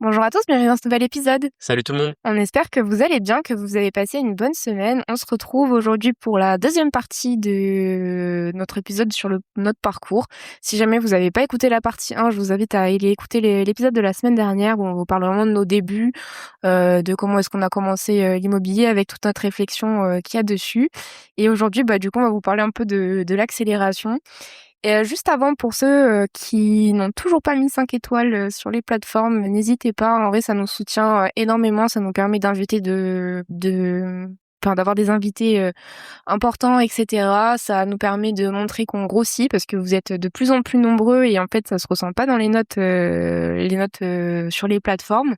Bonjour à tous, bienvenue dans ce nouvel épisode. Salut tout le monde. On espère que vous allez bien, que vous avez passé une bonne semaine. On se retrouve aujourd'hui pour la deuxième partie de notre épisode sur notre parcours. Si jamais vous n'avez pas écouté la partie 1, je vous invite à aller écouter l'épisode de la semaine dernière où on vous parle vraiment de nos débuts, de comment est-ce qu'on a commencé l'immobilier avec toute notre réflexion qu'il y a dessus. Et aujourd'hui, du coup, on va vous parler un peu de l'accélération. Et juste avant, pour ceux qui n'ont toujours pas mis 5 étoiles sur les plateformes, n'hésitez pas. En vrai, ça nous soutient énormément. Ça nous permet d'inviter d'avoir des invités importants, etc. Ça nous permet de montrer qu'on grossit parce que vous êtes de plus en plus nombreux et en fait, ça se ressent pas dans les notes sur les plateformes.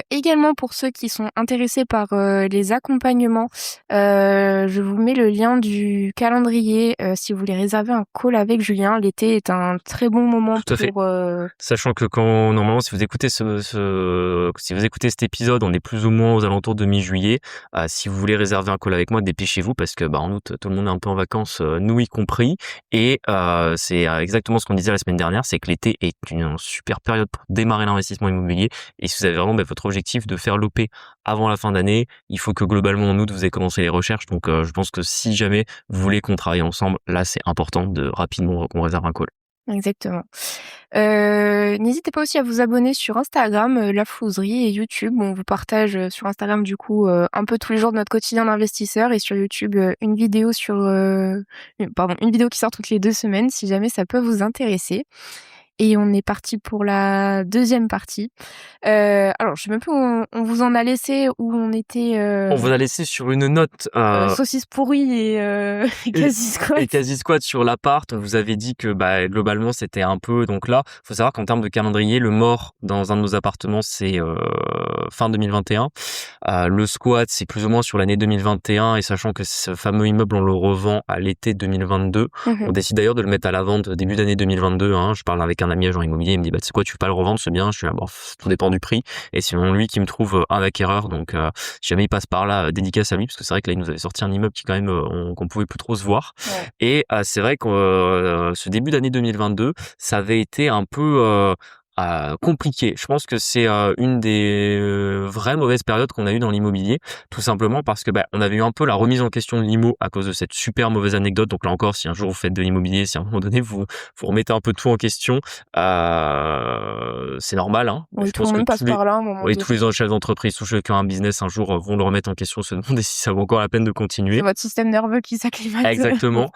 Également pour ceux qui sont intéressés par les accompagnements, je vous mets le lien du calendrier si vous voulez réserver un call avec Julien. L'été est un très bon moment Tout à fait. pour... Sachant que normalement, si vous écoutez si vous écoutez cet épisode, on est plus ou moins aux alentours de mi-juillet. Si vous voulez réserver un call avec moi, dépêchez-vous parce que en août, tout le monde est un peu en vacances, nous y compris. Et c'est exactement ce qu'on disait la semaine dernière, c'est que l'été est une super période pour démarrer l'investissement immobilier. Et si vous avez vraiment votre objectif de faire l'OP avant la fin d'année, il faut que globalement en août vous ayez commencé les recherches. Donc je pense que si jamais vous voulez qu'on travaille ensemble, là c'est important de rapidement qu'on réserve un call. Exactement. N'hésitez pas aussi à vous abonner sur Instagram, La Flouserie, et YouTube. On vous partage sur Instagram du coup un peu tous les jours de notre quotidien d'investisseur et sur YouTube une vidéo une vidéo qui sort toutes les 2 semaines si jamais ça peut vous intéresser. Et on est parti pour la deuxième partie. Alors, je sais même plus où on vous en a laissé, où on était... On vous a laissé sur une note saucisse pourrie et quasi squat. Et quasi squat sur l'appart. On vous avait dit que globalement c'était un peu... Donc là, faut savoir qu'en termes de calendrier, le mort dans un de nos appartements c'est fin 2021. Le squat c'est plus ou moins sur l'année 2021 et sachant que ce fameux immeuble on le revend à l'été 2022. On décide d'ailleurs de le mettre à la vente début d'année 2022. Je parle avec un ami agent immobilier, il me dit tu sais quoi, tu veux pas le revendre, c'est bien. Je suis là, tout dépend du prix. Et c'est lui qui me trouve un acquéreur. Donc si jamais il passe par là, dédicace à lui, parce que c'est vrai que là il nous avait sorti un immeuble qui quand même qu'on pouvait plus trop se voir. Ouais. Et c'est vrai que ce début d'année 2022, ça avait été un peu compliqué. Je pense que c'est une des vraies mauvaises périodes qu'on a eues dans l'immobilier, tout simplement parce que on avait eu un peu la remise en question de l'IMO à cause de cette super mauvaise anecdote. Donc là encore, si un jour vous faites de l'immobilier, si à un moment donné vous remettez un peu tout en question, c'est normal. Oui, Je tout pense le que monde passe par là à un moment donné. tous les chefs d'entreprise, tous ceux qui ont un business un jour vont le remettre en question, se demander si ça vaut encore la peine de continuer. C'est votre système nerveux qui s'acclimate. Exactement.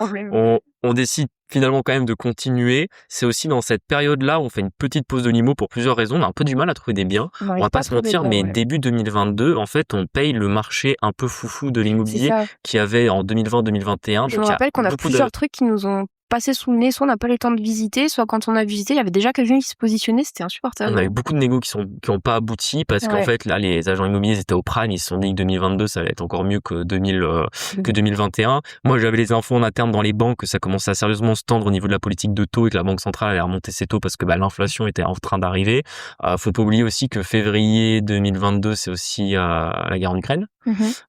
On décide finalement quand même de continuer. C'est aussi dans cette période-là où on fait une petite pause de l'IMO pour plusieurs raisons. On a un peu du mal à trouver des biens. On va pas se mentir, mais début 2022, en fait, on paye le marché un peu foufou de l'immobilier qu'il y avait en 2020-2021. Je me rappelle qu'on a plusieurs trucs qui nous ont passé sous le nez, soit on n'a pas eu le temps de visiter, soit quand on a visité, il y avait déjà quelqu'un qui se positionnait, c'était insupportable. On a eu beaucoup de négos qui ont pas abouti parce qu'en fait là les agents immobiliers étaient au prime, ils se sont dit que 2022 ça allait être encore mieux que 2021. Moi j'avais les infos en interne dans les banques que ça commençait à sérieusement se tendre au niveau de la politique de taux et que la banque centrale allait remonter ses taux parce que l'inflation était en train d'arriver. Faut pas oublier aussi que février 2022 c'est aussi la guerre en Ukraine.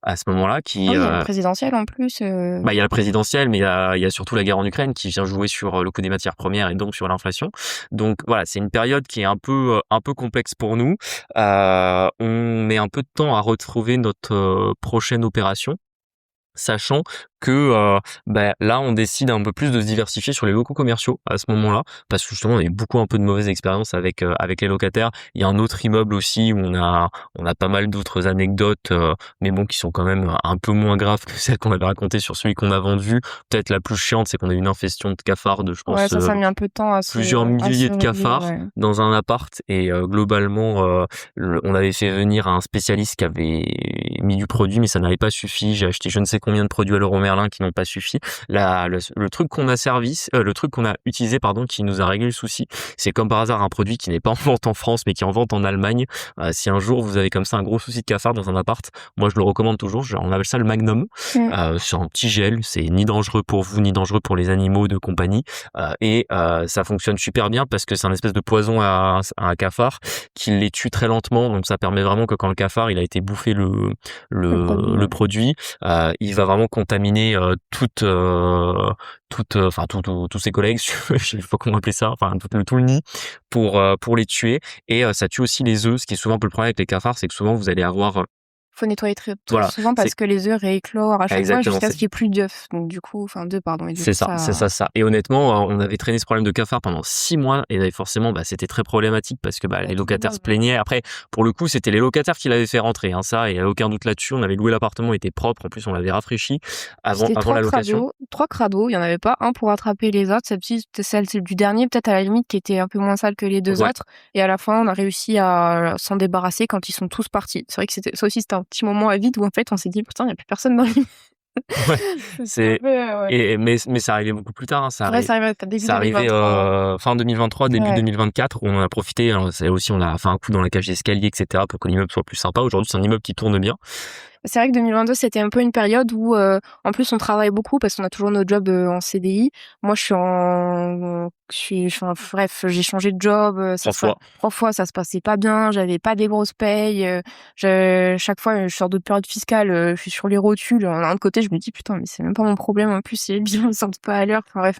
À ce moment-là il y a le présidentiel en plus. Il y a le présidentiel, mais il y a surtout la guerre en Ukraine qui vient jouer sur le coût des matières premières et donc sur l'inflation. Donc voilà, c'est une période qui est un peu complexe pour nous. On met un peu de temps à retrouver notre prochaine opération, sachant que là on décide un peu plus de se diversifier sur les locaux commerciaux à ce moment-là parce que justement on a eu beaucoup un peu de mauvaises expériences avec les locataires. Il y a un autre immeuble aussi où on a pas mal d'autres anecdotes mais qui sont quand même un peu moins graves que celles qu'on avait racontées sur celui qu'on a vendu. Peut-être la plus chiante, c'est qu'on a eu une infestation de cafards de, je pense, ça a mis un peu de temps à plusieurs milliers de cafards dans un appart et globalement on avait fait venir un spécialiste qui avait mis du produit mais ça n'avait pas suffi. J'ai acheté je ne sais combien de produits à l'euro Merlin qui n'ont pas suffi. Le truc qu'on a utilisé qui nous a réglé le souci, c'est comme par hasard un produit qui n'est pas en vente en France mais qui est en vente en Allemagne. Si un jour vous avez comme ça un gros souci de cafard dans un appart, moi je le recommande toujours. On appelle ça le Magnum. C'est un petit gel, c'est ni dangereux pour vous ni dangereux pour les animaux de compagnie et ça fonctionne super bien parce que c'est un espèce de poison à un cafard qui les tue très lentement. Donc ça permet vraiment que quand le cafard il a été bouffé le produit, il va vraiment contaminer ramené tous ses collègues, je sais pas comment appeler ça, enfin tout le nid pour les tuer, et ça tue aussi les œufs. Ce qui est souvent un peu le problème avec les cafards, c'est que souvent vous allez avoir faut nettoyer très souvent parce que les œufs rééclorent à chaque fois jusqu'à ce qu'il n'y ait plus d'œufs. Donc du coup, d'œufs, pardon. C'est ça. Et honnêtement, on avait traîné ce problème de cafard pendant 6 mois, et forcément, c'était très problématique parce que les locataires se plaignaient. Après, pour le coup, c'était les locataires qui l'avaient fait rentrer, ça, il n'y a aucun doute là-dessus. On avait loué l'appartement, il était propre. En plus, on l'avait rafraîchi avant la location. 3 crados, il n'y en avait pas un pour attraper les autres. Celle du dernier, peut-être à la limite, qui était un peu moins sale que les deux autres. Et à la fin, on a réussi à s'en débarrasser quand ils sont tous partis. C'est vrai que ça aussi, c'était un petit moment à vide où en fait on s'est dit putain, il n'y a plus personne dans l'immeuble. Mais ça arrivait beaucoup plus tard, ça arrivait fin 2023, début 2024, où on en a profité. Alors, c'est aussi, on a fait un coup dans la cage d'escalier, etc., pour que l'immeuble soit plus sympa. Aujourd'hui, c'est un immeuble qui tourne bien. C'est vrai que 2022, c'était un peu une période où, en plus, on travaille beaucoup parce qu'on a toujours nos jobs en CDI. Moi, bref, j'ai changé de job. 3 fois, ça se passait pas bien. J'avais pas des grosses payes. Chaque fois, je sors de période fiscale, je suis sur les rotules. D'un autre côté, je me dis, putain, mais c'est même pas mon problème. En plus, les bilans ne sortent pas à l'heure. Enfin, bref.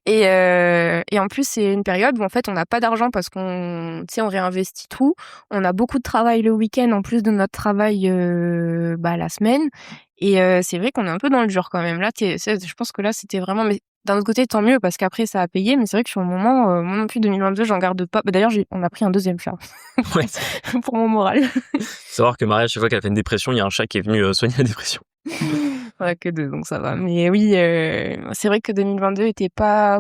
Et en plus, c'est une période où, en fait, on n'a pas d'argent parce qu'on réinvestit tout. On a beaucoup de travail le week-end en plus de notre travail, la semaine, et c'est vrai qu'on est un peu dans le dur quand même là. Je pense que là c'était vraiment, mais d'un autre côté tant mieux parce qu'après ça a payé, mais c'est vrai que sur le moment, moi non plus 2022 j'en garde pas. D'ailleurs on a pris un deuxième chat pour mon moral. Savoir que Maria, chaque fois qu'elle fait une dépression, il y a un chat qui est venu soigner la dépression. Ouais, que 2, donc ça va. Mais oui, c'est vrai que 2022 était pas...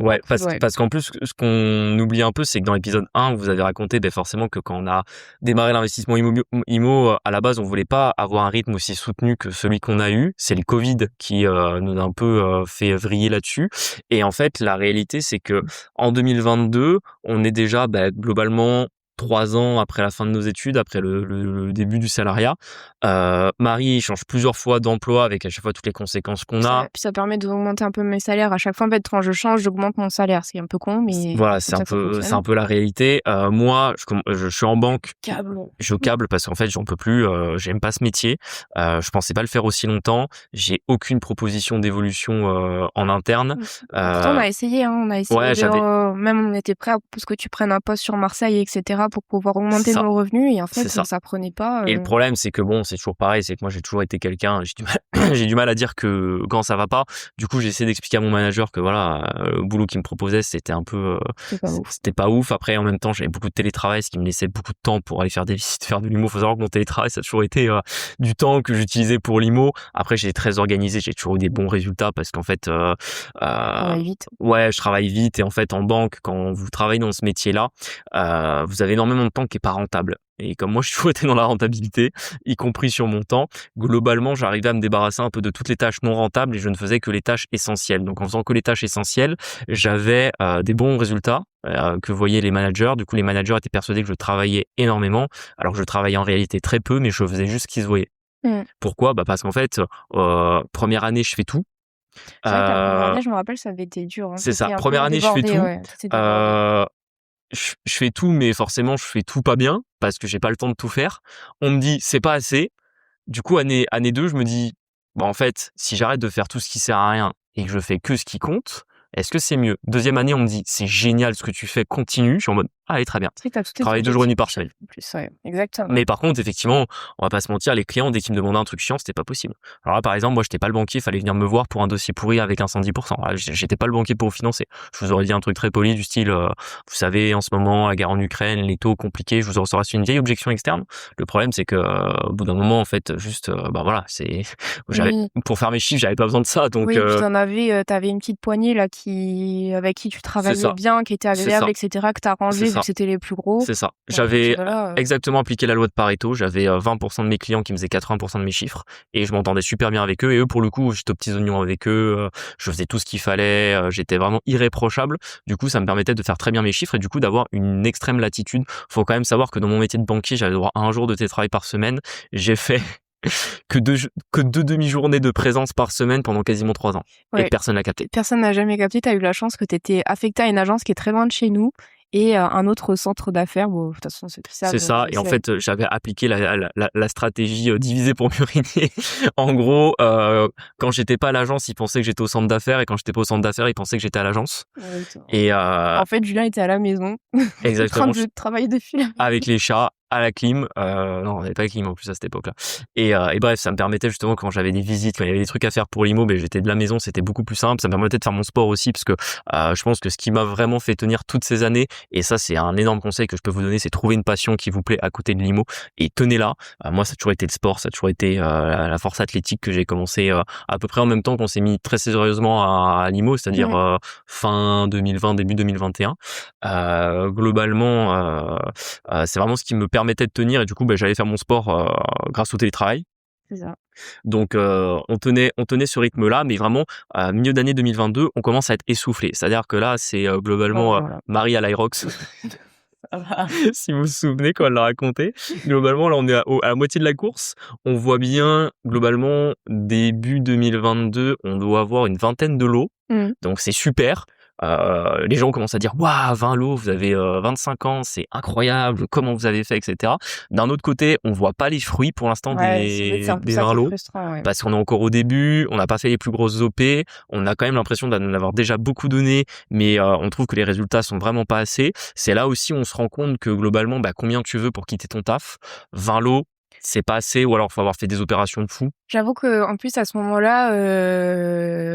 Parce qu'en plus, ce qu'on oublie un peu, c'est que dans l'épisode 1, vous avez raconté forcément que quand on a démarré l'investissement IMO, à la base, on voulait pas avoir un rythme aussi soutenu que celui qu'on a eu. C'est le Covid qui nous a un peu fait vriller là-dessus. Et en fait, la réalité, c'est que en 2022, on est déjà globalement 3 ans après la fin de nos études, après le début du salariat. Marie change plusieurs fois d'emploi avec à chaque fois toutes les conséquences qu'on a. Puis ça permet d'augmenter un peu mes salaires. À chaque fois, en fait, quand je change, j'augmente mon salaire. C'est un peu con, mais... Voilà, c'est un peu la réalité. Moi, je suis en banque. Je câble parce qu'en fait, j'en peux plus. J'aime pas ce métier. Je pensais pas le faire aussi longtemps. J'ai aucune proposition d'évolution en interne. Pourtant, on a essayé. On a essayé. Même on était prêt à ce que tu prennes un poste sur Marseille, etc., pour pouvoir augmenter nos revenus, et en fait ça prenait pas. Et le problème, c'est que c'est toujours pareil, c'est que moi j'ai toujours été quelqu'un, j'ai du mal à dire que quand ça va pas. Du coup, j'ai essayé d'expliquer à mon manager que le boulot qu'il me proposait, c'était un peu c'était pas ouf. Après, en même temps, j'avais beaucoup de télétravail, ce qui me laissait beaucoup de temps pour aller faire des visites, faire de l'IMO. Faut savoir que mon télétravail, ça a toujours été du temps que j'utilisais pour l'IMO. Après, j'ai très organisé, j'ai toujours eu des bons résultats parce qu'en fait vite. Ouais, je travaille vite, et en fait en banque, quand vous travaillez dans ce métier-là, vous avez énormément de temps qui est pas rentable. Et comme moi, je suis toujours été dans la rentabilité, y compris sur mon temps, globalement, j'arrivais à me débarrasser un peu de toutes les tâches non rentables et je ne faisais que les tâches essentielles. Donc, en faisant que les tâches essentielles, j'avais des bons résultats que voyaient les managers. Du coup, les managers étaient persuadés que je travaillais énormément, alors que je travaillais en réalité très peu, mais je faisais juste ce qu'ils voyaient. Pourquoi ? Parce qu'en fait, première année, je fais tout. C'est vrai que la première année, je me rappelle, ça avait été dur. C'est ça. Première année, je fais tout. Je fais tout, mais forcément, je fais tout pas bien parce que j'ai pas le temps de tout faire. On me dit, c'est pas assez. Du coup, année 2, je me dis, en fait, si j'arrête de faire tout ce qui sert à rien et que je fais que ce qui compte, est-ce que c'est mieux ? Deuxième année, on me dit, c'est génial ce que tu fais, continue. Je suis en mode, allez, très bien. Travaille 2 jours et demi par semaine. Exactement. Mais par contre, effectivement, on va pas se mentir, les clients, dès qu'ils me demandaient un truc chiant, c'était pas possible. Alors là, par exemple, moi, j'étais pas le banquier, fallait venir me voir pour un dossier pourri avec un 110%. Alors, j'étais pas le banquier pour vous financer. Je vous aurais dit un truc très poli du style, vous savez, en ce moment, la guerre en Ukraine, les taux compliqués, je vous aurais sorti une vieille objection externe. Le problème, c'est que, au bout d'un moment, en fait, juste, pour faire mes chiffres, j'avais pas besoin de ça. Donc, t'avais une petite poignée, là, avec qui tu travaillais bien, qui était agréable, etc., que t'as rangé vu que c'était les plus gros. C'est ça. J'avais exactement appliqué la loi de Pareto. J'avais 20% de mes clients qui me faisaient 80% de mes chiffres, et je m'entendais super bien avec eux. Et eux, pour le coup, j'étais aux petits oignons avec eux. Je faisais tout ce qu'il fallait. J'étais vraiment irréprochable. Du coup, ça me permettait de faire très bien mes chiffres et du coup d'avoir une extrême latitude. Faut quand même savoir que dans mon métier de banquier, j'avais droit à 1 jour de télétravail par semaine. J'ai fait que 2 demi-journées de présence par semaine pendant quasiment 3 ans. Et personne n'a capté. Personne n'a jamais capté. T'as eu la chance que t'étais affecté à une agence qui est très loin de chez nous. et un autre centre d'affaires. Bon, de toute façon, c'est tout ça. C'est ça. Et en fait, j'avais appliqué la stratégie diviser pour mieux régner. En gros, quand j'étais pas à l'agence, ils pensaient que j'étais au centre d'affaires, et quand j'étais pas au centre d'affaires, ils pensaient que j'étais à l'agence. Ouais, et en fait, Julien était à la maison, exactement, en train de travailler dessus là. Avec les chats, à la clim. Non, on n'avait pas la clim en plus à cette époque-là. Et bref, ça me permettait justement, quand j'avais des visites, quand il y avait des trucs à faire pour l'IMO, j'étais de la maison, c'était beaucoup plus simple. Ça me permettait de faire mon sport aussi, parce que je pense que ce qui m'a vraiment fait tenir toutes ces années, et ça c'est un énorme conseil que je peux vous donner, c'est trouver une passion qui vous plaît à côté de l'IMO et tenez-la. Moi, ça a toujours été le sport, ça a toujours été la force athlétique, que j'ai commencé à peu près en même temps qu'on s'est mis très sérieusement à l'IMO, c'est-à-dire fin 2020, début 2021. Globalement, c'est vraiment ce qui me permettait de tenir, et du coup j'allais faire mon sport grâce au télétravail. C'est ça. Donc on tenait ce rythme-là, mais vraiment milieu d'année 2022, on commence à être essoufflé. C'est-à-dire que là, c'est globalement Marie à l'Irox. Si vous vous souvenez quand elle l'a raconté. Globalement, là, on est à la moitié de la course. On voit bien, globalement, début 2022, on doit avoir une vingtaine de lots. Donc c'est super. Les gens commencent à dire waouh, 20 lots, vous avez 25 ans, c'est incroyable, comment vous avez fait, etc. D'un autre côté, on voit pas les fruits pour l'instant des 20 lots, parce qu'on est encore au début, on n'a pas fait les plus grosses OP, on a quand même l'impression d'en avoir déjà beaucoup donné, mais on trouve que les résultats sont vraiment pas assez. C'est là aussi où on se rend compte que globalement, combien tu veux pour quitter ton taf, 20 lots, c'est pas assez, ou alors faut avoir fait des opérations de fou. J'avoue que en plus à ce moment-là,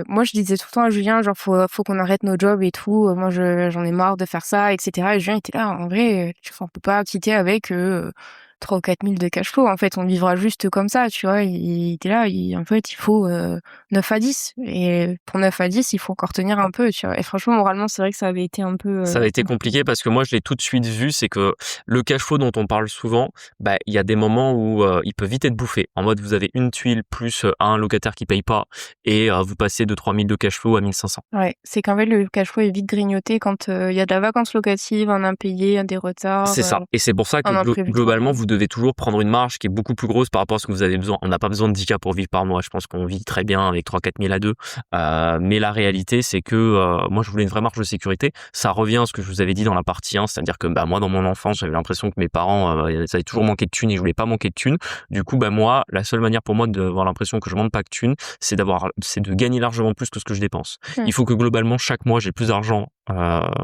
moi je disais tout le temps à Julien, genre faut qu'on arrête nos jobs et tout. Moi j'en ai marre de faire ça, etc. Et Julien était là, en vrai, on peut pas quitter avec 3 ou 4 000 de cash flow. En fait, on vivra juste comme ça, tu vois. Il était là, en fait, il faut 9 à 10. Et pour 9 à 10, il faut encore tenir un peu, tu vois. Et franchement, moralement, c'est vrai que ça avait été un peu... ça avait été compliqué, parce que moi, je l'ai tout de suite vu, c'est que le cash flow dont on parle souvent, il y a des moments où il peut vite être bouffé. En mode, vous avez une tuile plus un locataire qui paye pas, et vous passez de 3 000 de cash flow à 1 500. Ouais, c'est qu'en fait, le cash flow est vite grignoté quand il y a de la vacance locative, un impayé, des retards. C'est ça. Et c'est pour ça que globalement, vous devez toujours prendre une marge qui est beaucoup plus grosse par rapport à ce que vous avez besoin. On n'a pas besoin de 10K pour vivre par mois. Je pense qu'on vit très bien avec 3-4 000 à deux. Mais la réalité, c'est que moi, je voulais une vraie marge de sécurité. Ça revient à ce que je vous avais dit dans la partie 1, c'est-à-dire que moi, dans mon enfance, j'avais l'impression que mes parents, ça avait toujours manqué de thunes, et je voulais pas manquer de thunes. Du coup, moi, la seule manière pour moi d'avoir l'impression que je manque pas de thunes, c'est de gagner largement plus que ce que je dépense. Il faut que globalement, chaque mois, j'ai plus d'argent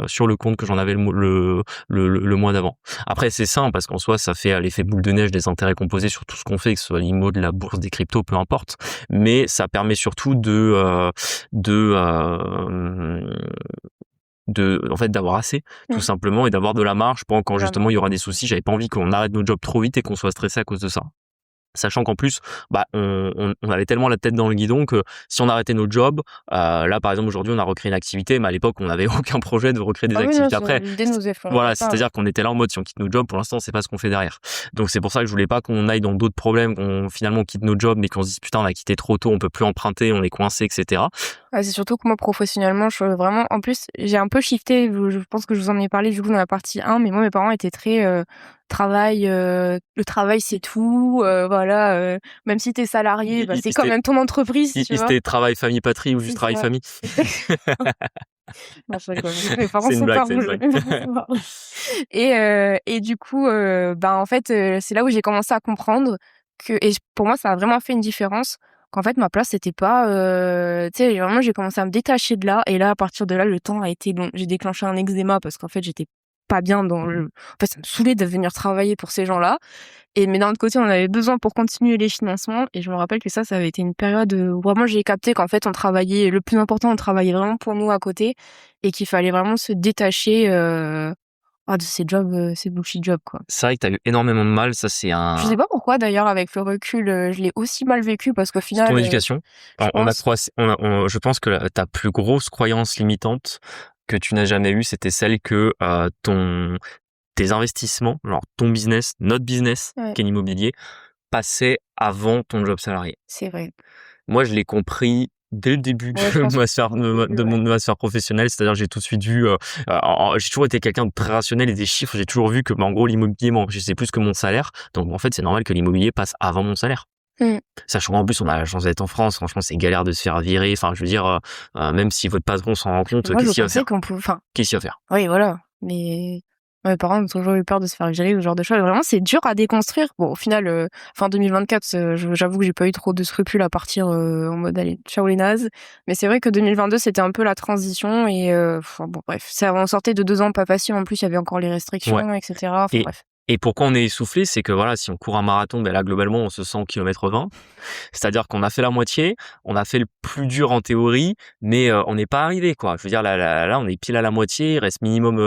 sur le compte que j'en avais le mois d'avant. Après, c'est simple, parce qu'en soi, ça fait l'effet boule de neige des intérêts composés sur tout ce qu'on fait, que ce soit l'IMO, de la bourse, des cryptos, peu importe. Mais ça permet surtout en fait, d'avoir assez, tout simplement, et d'avoir de la marge pour quand justement il y aura des soucis. J'avais pas envie qu'on arrête nos jobs trop vite et qu'on soit stressé à cause de ça. Sachant qu'en plus, on avait tellement la tête dans le guidon que si on arrêtait nos jobs, là par exemple aujourd'hui on a recréé une activité, mais à l'époque on n'avait aucun projet de recréer des activités après. Voilà, c'est-à-dire qu'on était là en mode, si on quitte nos jobs, pour l'instant on sait pas ce qu'on fait derrière. Donc c'est pour ça que je voulais pas qu'on aille dans d'autres problèmes, qu'on finalement quitte nos jobs, mais qu'on se dise putain, on a quitté trop tôt, on peut plus emprunter, on est coincé, etc. Ouais, c'est surtout que moi professionnellement, je suis vraiment, en plus j'ai un peu shifté, je pense que je vous en ai parlé du coup dans la partie 1, mais moi mes parents étaient très travail, le travail c'est tout, voilà, même si t'es salarié, c'est quand même ton entreprise, tu vois. C'était travail, famille, patrie, ou juste travail, famille. Non, je rigole. Mes parents sont pas rouges. Et du coup, en fait, c'est là où j'ai commencé à comprendre que, et pour moi ça a vraiment fait une différence, qu'en fait ma place c'était pas, tu sais, vraiment j'ai commencé à me détacher de là, et là à partir de là le temps a été long. J'ai déclenché un eczéma parce qu'en fait j'étais pas bien en fait ça me saoulait de venir travailler pour ces gens-là, mais d'un autre côté on avait besoin pour continuer les financements, et je me rappelle que ça avait été une période où vraiment j'ai capté qu'en fait on travaillait, le plus important, on travaillait vraiment pour nous à côté, et qu'il fallait vraiment se détacher de ces jobs, ces bullshit jobs, quoi. C'est vrai que t'as eu énormément de mal, ça c'est un... Je sais pas pourquoi d'ailleurs, avec le recul, je l'ai aussi mal vécu, parce qu'au final... C'est ton éducation. Je pense que ta plus grosse croyance limitante que tu n'as jamais eue, c'était celle que tes investissements, genre ton business, notre business, qui est l'immobilier, passaient avant ton job salarié. C'est vrai. Moi, je l'ai compris dès le début de ma sphère professionnelle, c'est-à-dire j'ai tout de suite vu, j'ai toujours été quelqu'un de très rationnel, et des chiffres, j'ai toujours vu que en gros l'immobilier m'enrichissait plus que mon salaire, donc en fait c'est normal que l'immobilier passe avant mon salaire. Sachant qu'en plus on a la chance d'être en France, franchement c'est galère de se faire virer, enfin je veux dire, même si votre patron s'en rend compte, qu'est-ce qu'il va faire ? Oui, voilà. Mais mes parents ont toujours eu peur de se faire virer, ce genre de choses. Vraiment, c'est dur à déconstruire. Bon, au final, fin 2024, j'avoue que j'ai pas eu trop de scrupules à partir en mode allez, ciao les nazes. Mais c'est vrai que 2022, c'était un peu la transition et bon bref, ça on sortait de 2 ans pas faciles. En plus, il y avait encore les restrictions, etc. Enfin Et, bref. et pourquoi on est essoufflé, c'est que voilà, si on court un marathon, ben là globalement on se sent au kilomètre 20. C'est-à-dire qu'on a fait la moitié, on a fait le plus dur en théorie, mais on n'est pas arrivé quoi. Je veux dire là on est pile à la moitié, il reste minimum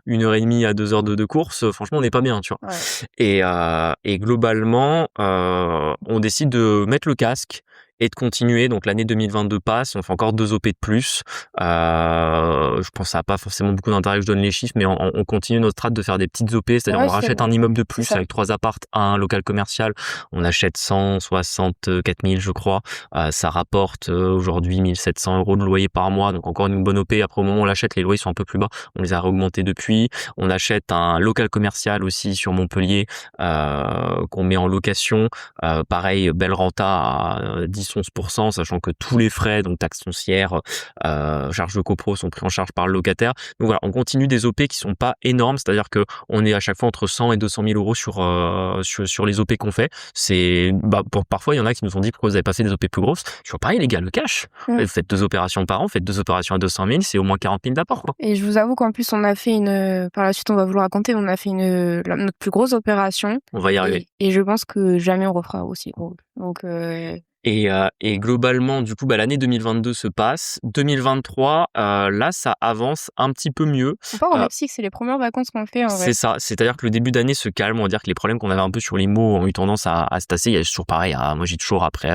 1h30 à 2 heures de course. Franchement on n'est pas bien, tu vois. Ouais. Et globalement on décide de mettre le casque et de continuer. Donc l'année 2022 passe, on fait encore 2 OP de plus. Je pense que ça n'a pas forcément beaucoup d'intérêt que je donne les chiffres, mais on continue notre strat de faire des petites OP, c'est-à-dire on rachète un immeuble de plus avec 3 appartes, un local commercial. On achète 164 000 je crois. Ça rapporte aujourd'hui 1 700 € de loyer par mois, donc encore une bonne OP. Après au moment où on l'achète, les loyers sont un peu plus bas. On les a augmentés depuis. On achète un local commercial aussi sur Montpellier qu'on met en location. Pareil, belle renta à 10-11%, sachant que tous les frais, donc taxes foncières, charges de copro sont pris en charge par le locataire. Donc voilà, on continue des OP qui sont pas énormes, c'est-à-dire que on est à chaque fois entre 100 et 200 000 € sur les OP qu'on fait. C'est parfois il y en a qui nous ont dit pourquoi vous avez pas fait des OP plus grosses. Je suis pareil les gars, le cash. Vous faites 2 opérations par an, faites 2 opérations à 200 000, c'est au moins 40 000 d'apport quoi. Et je vous avoue qu'en plus on a fait par la suite on va vous le raconter, on a fait notre plus grosse opération. On va y arriver. Et je pense que jamais on refera aussi gros. Donc Et globalement, du coup, l'année 2022 se passe. 2023, là, ça avance un petit peu mieux. On part au Mexique, c'est les premières vacances qu'on fait en vrai. C'est ça, c'est-à-dire que le début d'année se calme. On va dire que les problèmes qu'on avait un peu sur l'IMO ont eu tendance à se tasser. Il y a toujours pareil, moi j'ai toujours après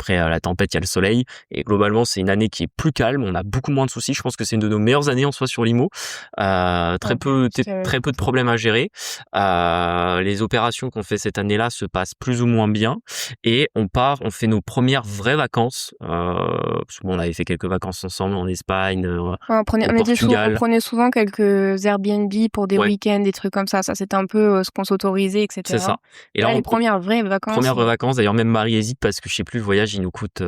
la tempête, il y a le soleil. Et globalement, c'est une année qui est plus calme. On a beaucoup moins de soucis. Je pense que c'est une de nos meilleures années en soi sur l'IMO. Très peu de problèmes à gérer. Les opérations qu'on fait cette année-là se passent plus ou moins bien. Et on fait nos premières vraies vacances. On avait fait quelques vacances ensemble en Espagne, au Portugal. On prenait souvent quelques Airbnb pour des week-ends, des trucs comme ça. Ça, c'était un peu ce qu'on s'autorisait, etc. C'est ça. Et là, les premières vraies vacances. D'ailleurs, même Marie hésite parce que je sais plus, le voyage, il nous coûte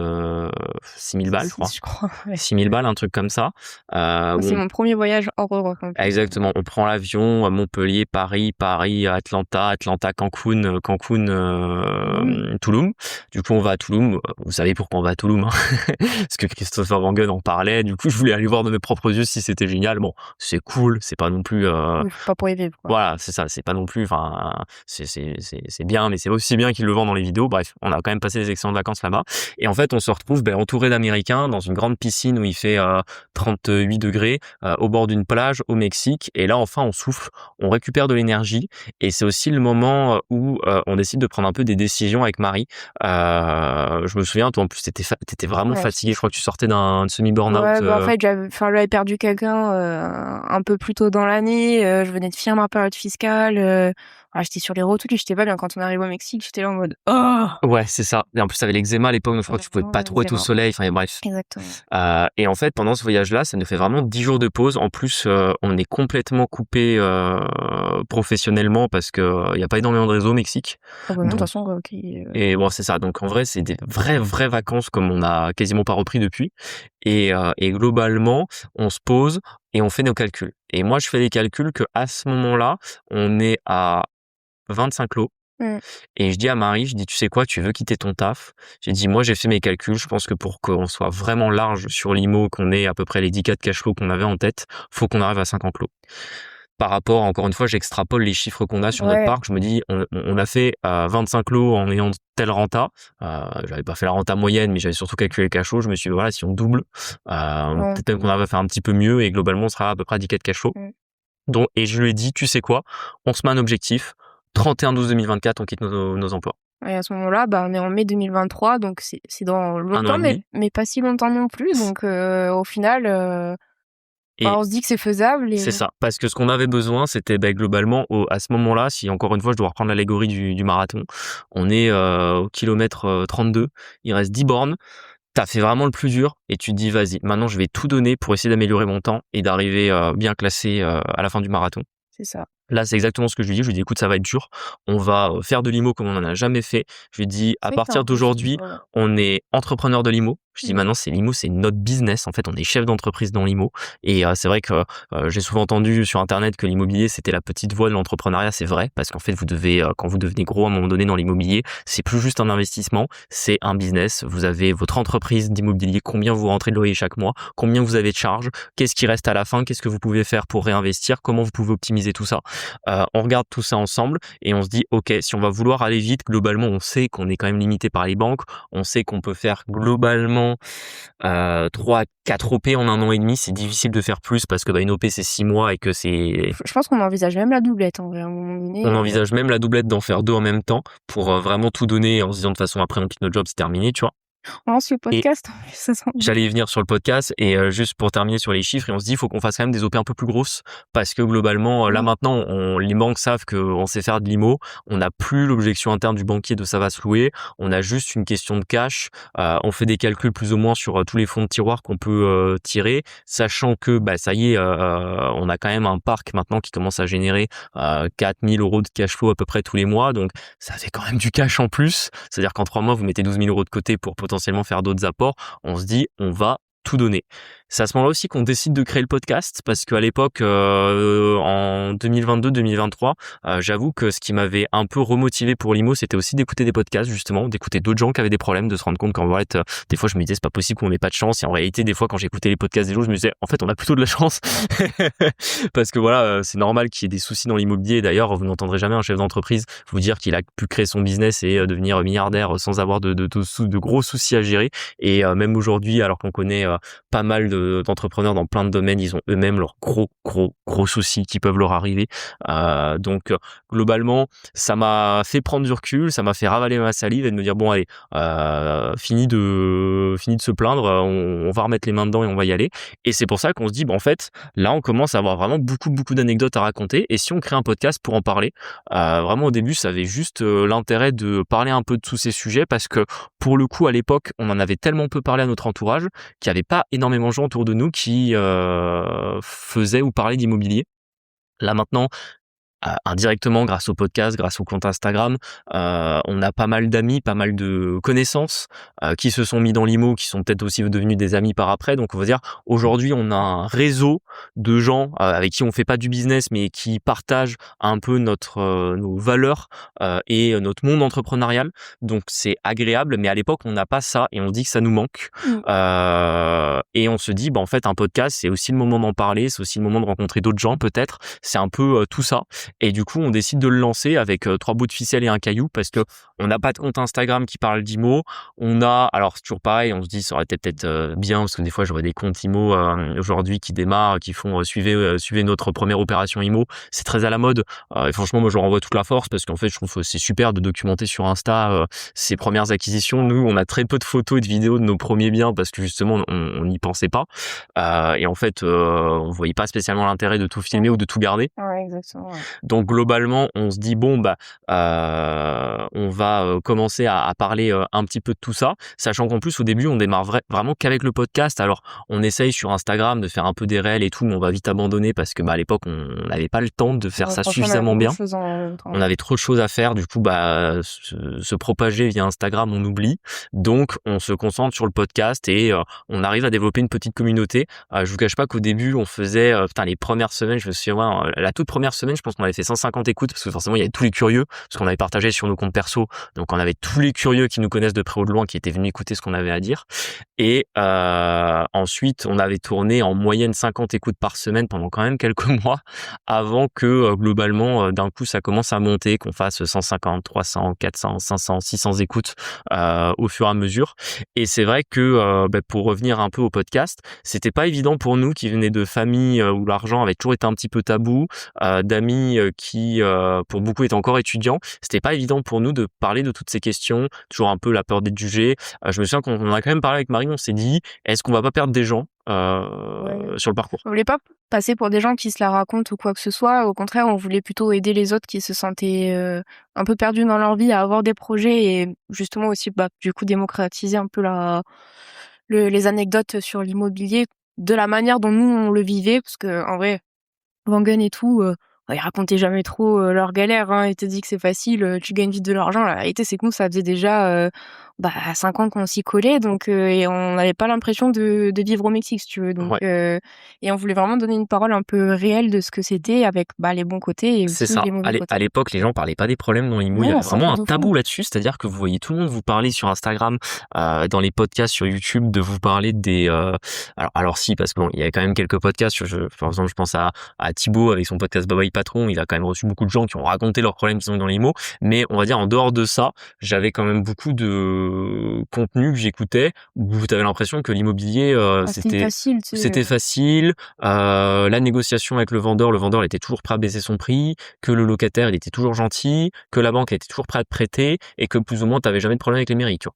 6 000 balles, je crois. Ouais. 6 000 balles, un truc comme ça. C'est mon premier voyage hors Europe. Exactement. On prend l'avion à Montpellier, Paris, Atlanta, Cancun, Tulum. Du coup, on va à Tulum. Vous savez pourquoi on va à Tulum, hein. Parce que Christopher Wangen en parlait. Du coup, je voulais aller voir de mes propres yeux si c'était génial. Bon, c'est cool. C'est pas non plus. Pas pour y vivre. Quoi. Voilà, c'est ça. C'est pas non plus. Enfin, c'est bien, mais c'est aussi bien qu'ils le vendent dans les vidéos. Bref, on a quand même passé des excellentes vacances là-bas. Et en fait, on se retrouve entouré d'Américains dans une grande piscine où il fait 38 degrés au bord d'une plage au Mexique. Et là, enfin, on souffle, on récupère de l'énergie. Et c'est aussi le moment où on décide de prendre un peu des décisions avec Marie. Je me souviens, toi en plus, t'étais vraiment fatigué. Je crois que tu sortais d'un semi-burn-out. Ouais, en fait, j'avais perdu quelqu'un un peu plus tôt dans l'année. Je venais de finir ma période fiscale. J'étais sur les rotules, j'étais pas bien. Quand on arrive au Mexique, j'étais là en mode oh. Ouais, c'est ça. Et en plus, t'avais l'eczéma à l'époque, donc je crois que tu pouvais pas trop être au soleil. Enfin, bref. Exactement. Et en fait, pendant ce voyage-là, ça nous fait vraiment 10 jours de pause. En plus, on est complètement coupé professionnellement parce que y a pas énormément de réseau au Mexique. De toute façon, Et bon, c'est ça. Donc en vrai, c'est des vraies vacances comme on a quasiment pas repris depuis. Et globalement, on se pose et on fait nos calculs. Et moi, je fais les calculs que à ce moment-là, on est à 25 lots. Et je dis à Marie, tu sais quoi, tu veux quitter ton taf? J'ai dit, moi, j'ai fait mes calculs. Je pense que pour qu'on soit vraiment large sur l'IMO, qu'on ait à peu près les 10 cas de cash flow qu'on avait en tête, faut qu'on arrive à 50 lots. Par rapport, encore une fois, j'extrapole les chiffres qu'on a sur notre parc. Je me dis, on a fait 25 lots en ayant telle renta. J'avais pas fait la renta moyenne, mais j'avais surtout calculé le cash flow. Je me suis dit, voilà, si on double, peut-être qu'on arrive à faire un petit peu mieux et globalement, on sera à peu près à 10 cas de cash flow. Donc, et je lui ai dit, tu sais quoi, on se met un objectif. 31/12/2024, on quitte nos emplois. Et à ce moment-là, on est en mai 2023, donc c'est dans longtemps, mais pas si longtemps non plus. Donc au final, on se dit que c'est faisable. C'est ça, parce que ce qu'on avait besoin, c'était globalement, à ce moment-là, si encore une fois je dois reprendre l'allégorie du marathon, on est au kilomètre 32, il reste 10 bornes. T'as fait vraiment le plus dur et tu te dis vas-y, maintenant je vais tout donner pour essayer d'améliorer mon temps et d'arriver bien classé à la fin du marathon. C'est ça. Là, c'est exactement ce que je lui dis. Je lui dis, écoute, ça va être dur. On va faire de l'IMO comme on n'en a jamais fait. Je lui dis, à partir d'aujourd'hui, on est entrepreneur de l'IMO. Je dis maintenant, c'est l'IMO, c'est notre business. En fait, on est chef d'entreprise dans l'IMO. Et c'est vrai que j'ai souvent entendu sur Internet que l'immobilier, c'était la petite voie de l'entrepreneuriat. C'est vrai, parce qu'en fait, vous devez, quand vous devenez gros à un moment donné dans l'immobilier, c'est plus juste un investissement, c'est un business. Vous avez votre entreprise d'immobilier, combien vous rentrez de loyer chaque mois, combien vous avez de charges, qu'est-ce qui reste à la fin, qu'est-ce que vous pouvez faire pour réinvestir, comment vous pouvez optimiser tout ça. On regarde tout ça ensemble et on se dit, OK, si on va vouloir aller vite, globalement, on sait qu'on est quand même limité par les banques, on sait qu'on peut faire globalement 3 4 OP en 1 an et demi. C'est difficile de faire plus parce que une OP c'est 6 mois et que c'est... Je pense qu'on envisage même la doublette en vrai, à un moment donné. On envisage même la doublette d'en faire 2 en même temps pour vraiment tout donner en se disant de toute façon après on quitte notre job, c'est terminé, tu vois. On lance le podcast. J'allais y venir sur le podcast et juste pour terminer sur les chiffres, et on se dit il faut qu'on fasse quand même des OP un peu plus grosses parce que globalement là maintenant les banques savent qu'on sait faire de l'IMO, on n'a plus l'objection interne du banquier de ça va se louer, on a juste une question de cash, on fait des calculs plus ou moins sur tous les fonds de tiroir qu'on peut tirer, sachant que ça y est, on a quand même un parc maintenant qui commence à générer 4 000 € de cash flow à peu près tous les mois, donc ça fait quand même du cash en plus, c'est-à-dire qu'en 3 mois vous mettez 12 000 € de côté pour potentiellement faire d'autres apports, on se dit on va tout donner. C'est à ce moment-là aussi qu'on décide de créer le podcast parce qu'à l'époque, en 2022-2023, j'avoue que ce qui m'avait un peu remotivé pour l'IMO, c'était aussi d'écouter des podcasts justement, d'écouter d'autres gens qui avaient des problèmes, de se rendre compte qu'en fait, des fois je me disais c'est pas possible qu'on ait pas de chance et en réalité des fois quand j'écoutais les podcasts des autres, je me disais en fait on a plutôt de la chance parce que voilà, c'est normal qu'il y ait des soucis dans l'immobilier. D'ailleurs, vous n'entendrez jamais un chef d'entreprise vous dire qu'il a pu créer son business et devenir milliardaire sans avoir de gros soucis à gérer. Et même aujourd'hui, alors qu'on connaît pas mal d'entrepreneurs dans plein de domaines, ils ont eux-mêmes leurs gros soucis qui peuvent leur arriver. Donc globalement, ça m'a fait prendre du recul, ça m'a fait ravaler ma salive et de me dire bon allez, fini de se plaindre, on va remettre les mains dedans et on va y aller. Et c'est pour ça qu'on se dit en fait, là on commence à avoir vraiment beaucoup d'anecdotes à raconter. Et si on crée un podcast pour en parler, vraiment au début ça avait juste l'intérêt de parler un peu de tous ces sujets parce que pour le coup à l'époque on en avait tellement peu parlé à notre entourage qu'il n'y avait pas énormément de gens autour de nous qui faisaient ou parlaient d'immobilier. Là maintenant, indirectement grâce au podcast, grâce au compte Instagram, on a pas mal d'amis, pas mal de connaissances qui se sont mis dans l'IMO, qui sont peut-être aussi devenus des amis par après. Donc on va dire aujourd'hui on a un réseau de gens avec qui on fait pas du business mais qui partagent un peu nos valeurs et notre monde entrepreneurial. Donc c'est agréable, mais à l'époque on n'a pas ça et on se dit que ça nous manque. Et on se dit en fait un podcast c'est aussi le moment d'en parler, c'est aussi le moment de rencontrer d'autres gens peut-être. C'est un peu tout ça. Et du coup, on décide de le lancer avec 3 bouts de ficelle et un caillou parce que on n'a pas de compte Instagram qui parle d'IMO. On a, alors c'est toujours pareil, on se dit ça aurait été peut-être bien parce que des fois j'aurais des comptes IMO aujourd'hui qui démarrent, qui font suivez notre première opération IMO. C'est très à la mode et franchement moi je leur envoie toute la force parce qu'en fait je trouve que c'est super de documenter sur Insta ses premières acquisitions. Nous on a très peu de photos et de vidéos de nos premiers biens parce que justement on n'y pensait pas et en fait on voyait pas spécialement l'intérêt de tout filmer ou de tout garder. Ouais, exactement. Ouais. Donc globalement, on se dit on va commencer à parler un petit peu de tout ça, sachant qu'en plus au début on démarre vraiment qu'avec le podcast. Alors on essaye sur Instagram de faire un peu des réels et tout, mais on va vite abandonner parce que à l'époque on n'avait pas le temps de faire ça suffisamment bien. On avait trop de choses à faire, du coup se propager via Instagram on oublie. Donc on se concentre sur le podcast et on arrive à développer une petite communauté. Je vous cache pas qu'au début on faisait les premières semaines, je me souviens la toute première semaine, je pense qu'on avait fait 150 écoutes parce que forcément il y avait tous les curieux parce qu'on avait partagé sur nos comptes perso, donc on avait tous les curieux qui nous connaissent de près ou de loin qui étaient venus écouter ce qu'on avait à dire. Et ensuite on avait tourné en moyenne 50 écoutes par semaine pendant quand même quelques mois avant que globalement d'un coup ça commence à monter, qu'on fasse 150, 300, 400, 500, 600 écoutes au fur et à mesure. Et c'est vrai que pour revenir un peu au podcast, c'était pas évident pour nous qui venaient de familles où l'argent avait toujours été un petit peu tabou, d'amis qui pour beaucoup étaient encore étudiants. C'était pas évident pour nous de parler de toutes ces questions, toujours un peu la peur d'être jugé. Je me souviens qu'on en a quand même parlé avec Marie, on s'est dit est-ce qu'on va pas perdre des gens sur le parcours. On voulait pas passer pour des gens qui se la racontent ou quoi que ce soit. Au contraire, on voulait plutôt aider les autres qui se sentaient un peu perdus dans leur vie à avoir des projets et justement aussi du coup démocratiser un peu les anecdotes sur l'immobilier de la manière dont nous on le vivait, parce que en vrai Wangen et tout ils racontaient jamais trop leurs galères, hein. Ils te disent que c'est facile, tu gagnes vite de l'argent. La réalité c'est que nous ça faisait déjà à 5 ans qu'on s'y collait, donc et on n'avait pas l'impression de vivre au Mexique, si tu veux. Donc et on voulait vraiment donner une parole un peu réelle de ce que c'était avec les bons côtés et C'est aussi ça. les mauvais côtés. À l'époque, les gens parlaient pas des problèmes dans l'IMO. Il y avait Non, c'est un vraiment un truc de fou. tabou là-dessus. C'est-à-dire que vous voyez tout le monde vous parler sur Instagram, dans les podcasts sur YouTube, de vous parler des. Alors si, parce que bon, il y a quand même quelques podcasts. Par exemple, je pense à Thibaut avec son podcast Bye Bye Patron. Il a quand même reçu beaucoup de gens qui ont raconté leurs problèmes qu'ils ont eu dans l'IMO. Mais on va dire en dehors de ça, j'avais quand même beaucoup de contenu que j'écoutais où tu avais l'impression que l'immobilier C'était facile, tu sais. c'était facile. La négociation avec le vendeur il était toujours prêt à baisser son prix, que le locataire il était toujours gentil, que la banque elle était toujours prête à te prêter et que plus ou moins t'avais jamais de problème avec les mairies, tu vois.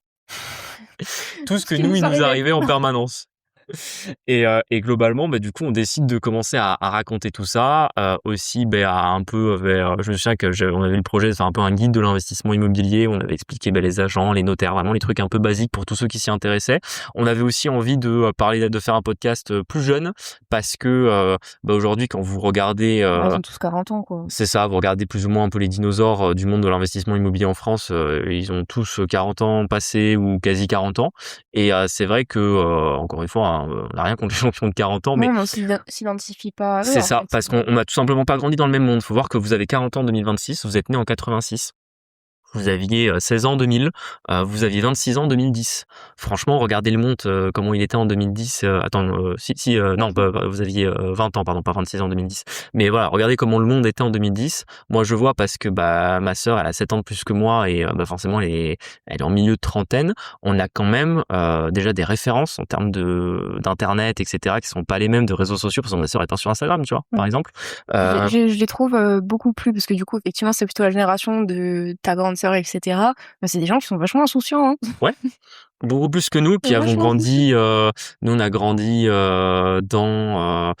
Tout ce que il nous arrivait en permanence. Et globalement, du coup, on décide de commencer à raconter tout ça, aussi, à un peu vers. Je me souviens que on avait le projet de faire un peu un guide de l'investissement immobilier. On avait expliqué les agents, les notaires, vraiment les trucs un peu basiques pour tous ceux qui s'y intéressaient. On avait aussi envie de parler, de faire un podcast plus jeune, parce que aujourd'hui, quand vous regardez, Ils ont tous 40 ans, quoi. c'est ça, vous regardez plus ou moins un peu les dinosaures du monde de l'investissement immobilier en France, ils ont tous 40 ans passés ou quasi 40 ans. Et c'est vrai que, encore une fois, on n'a rien contre les gens qui ont de 40 ans, mais on s'identifie pas à eux, c'est en ça, fait. parce qu'on a tout simplement pas grandi dans le même monde. Faut voir que vous avez 40 ans en 2026, vous êtes né en 86. Vous aviez 16 ans en 2000, vous aviez 26 ans en 2010. Franchement, regardez le monde, comment il était en 2010. Non, vous aviez 20 ans, pardon, pas 26 ans en 2010. Mais voilà, regardez comment le monde était en 2010. Moi, je vois parce que ma sœur, elle a 7 ans de plus que moi et forcément, elle est en milieu de trentaine. On a quand même déjà des références en termes d'internet, etc., qui sont pas les mêmes, de réseaux sociaux, parce que ma sœur est pas sur Instagram, tu vois, par exemple. Je les trouve beaucoup plus, parce que du coup, effectivement, c'est plutôt la génération de ta grande sœur, etc. C'est des gens qui sont vachement insouciants. Ouais, beaucoup plus que nous qui avons grandi. Nous, on a grandi dans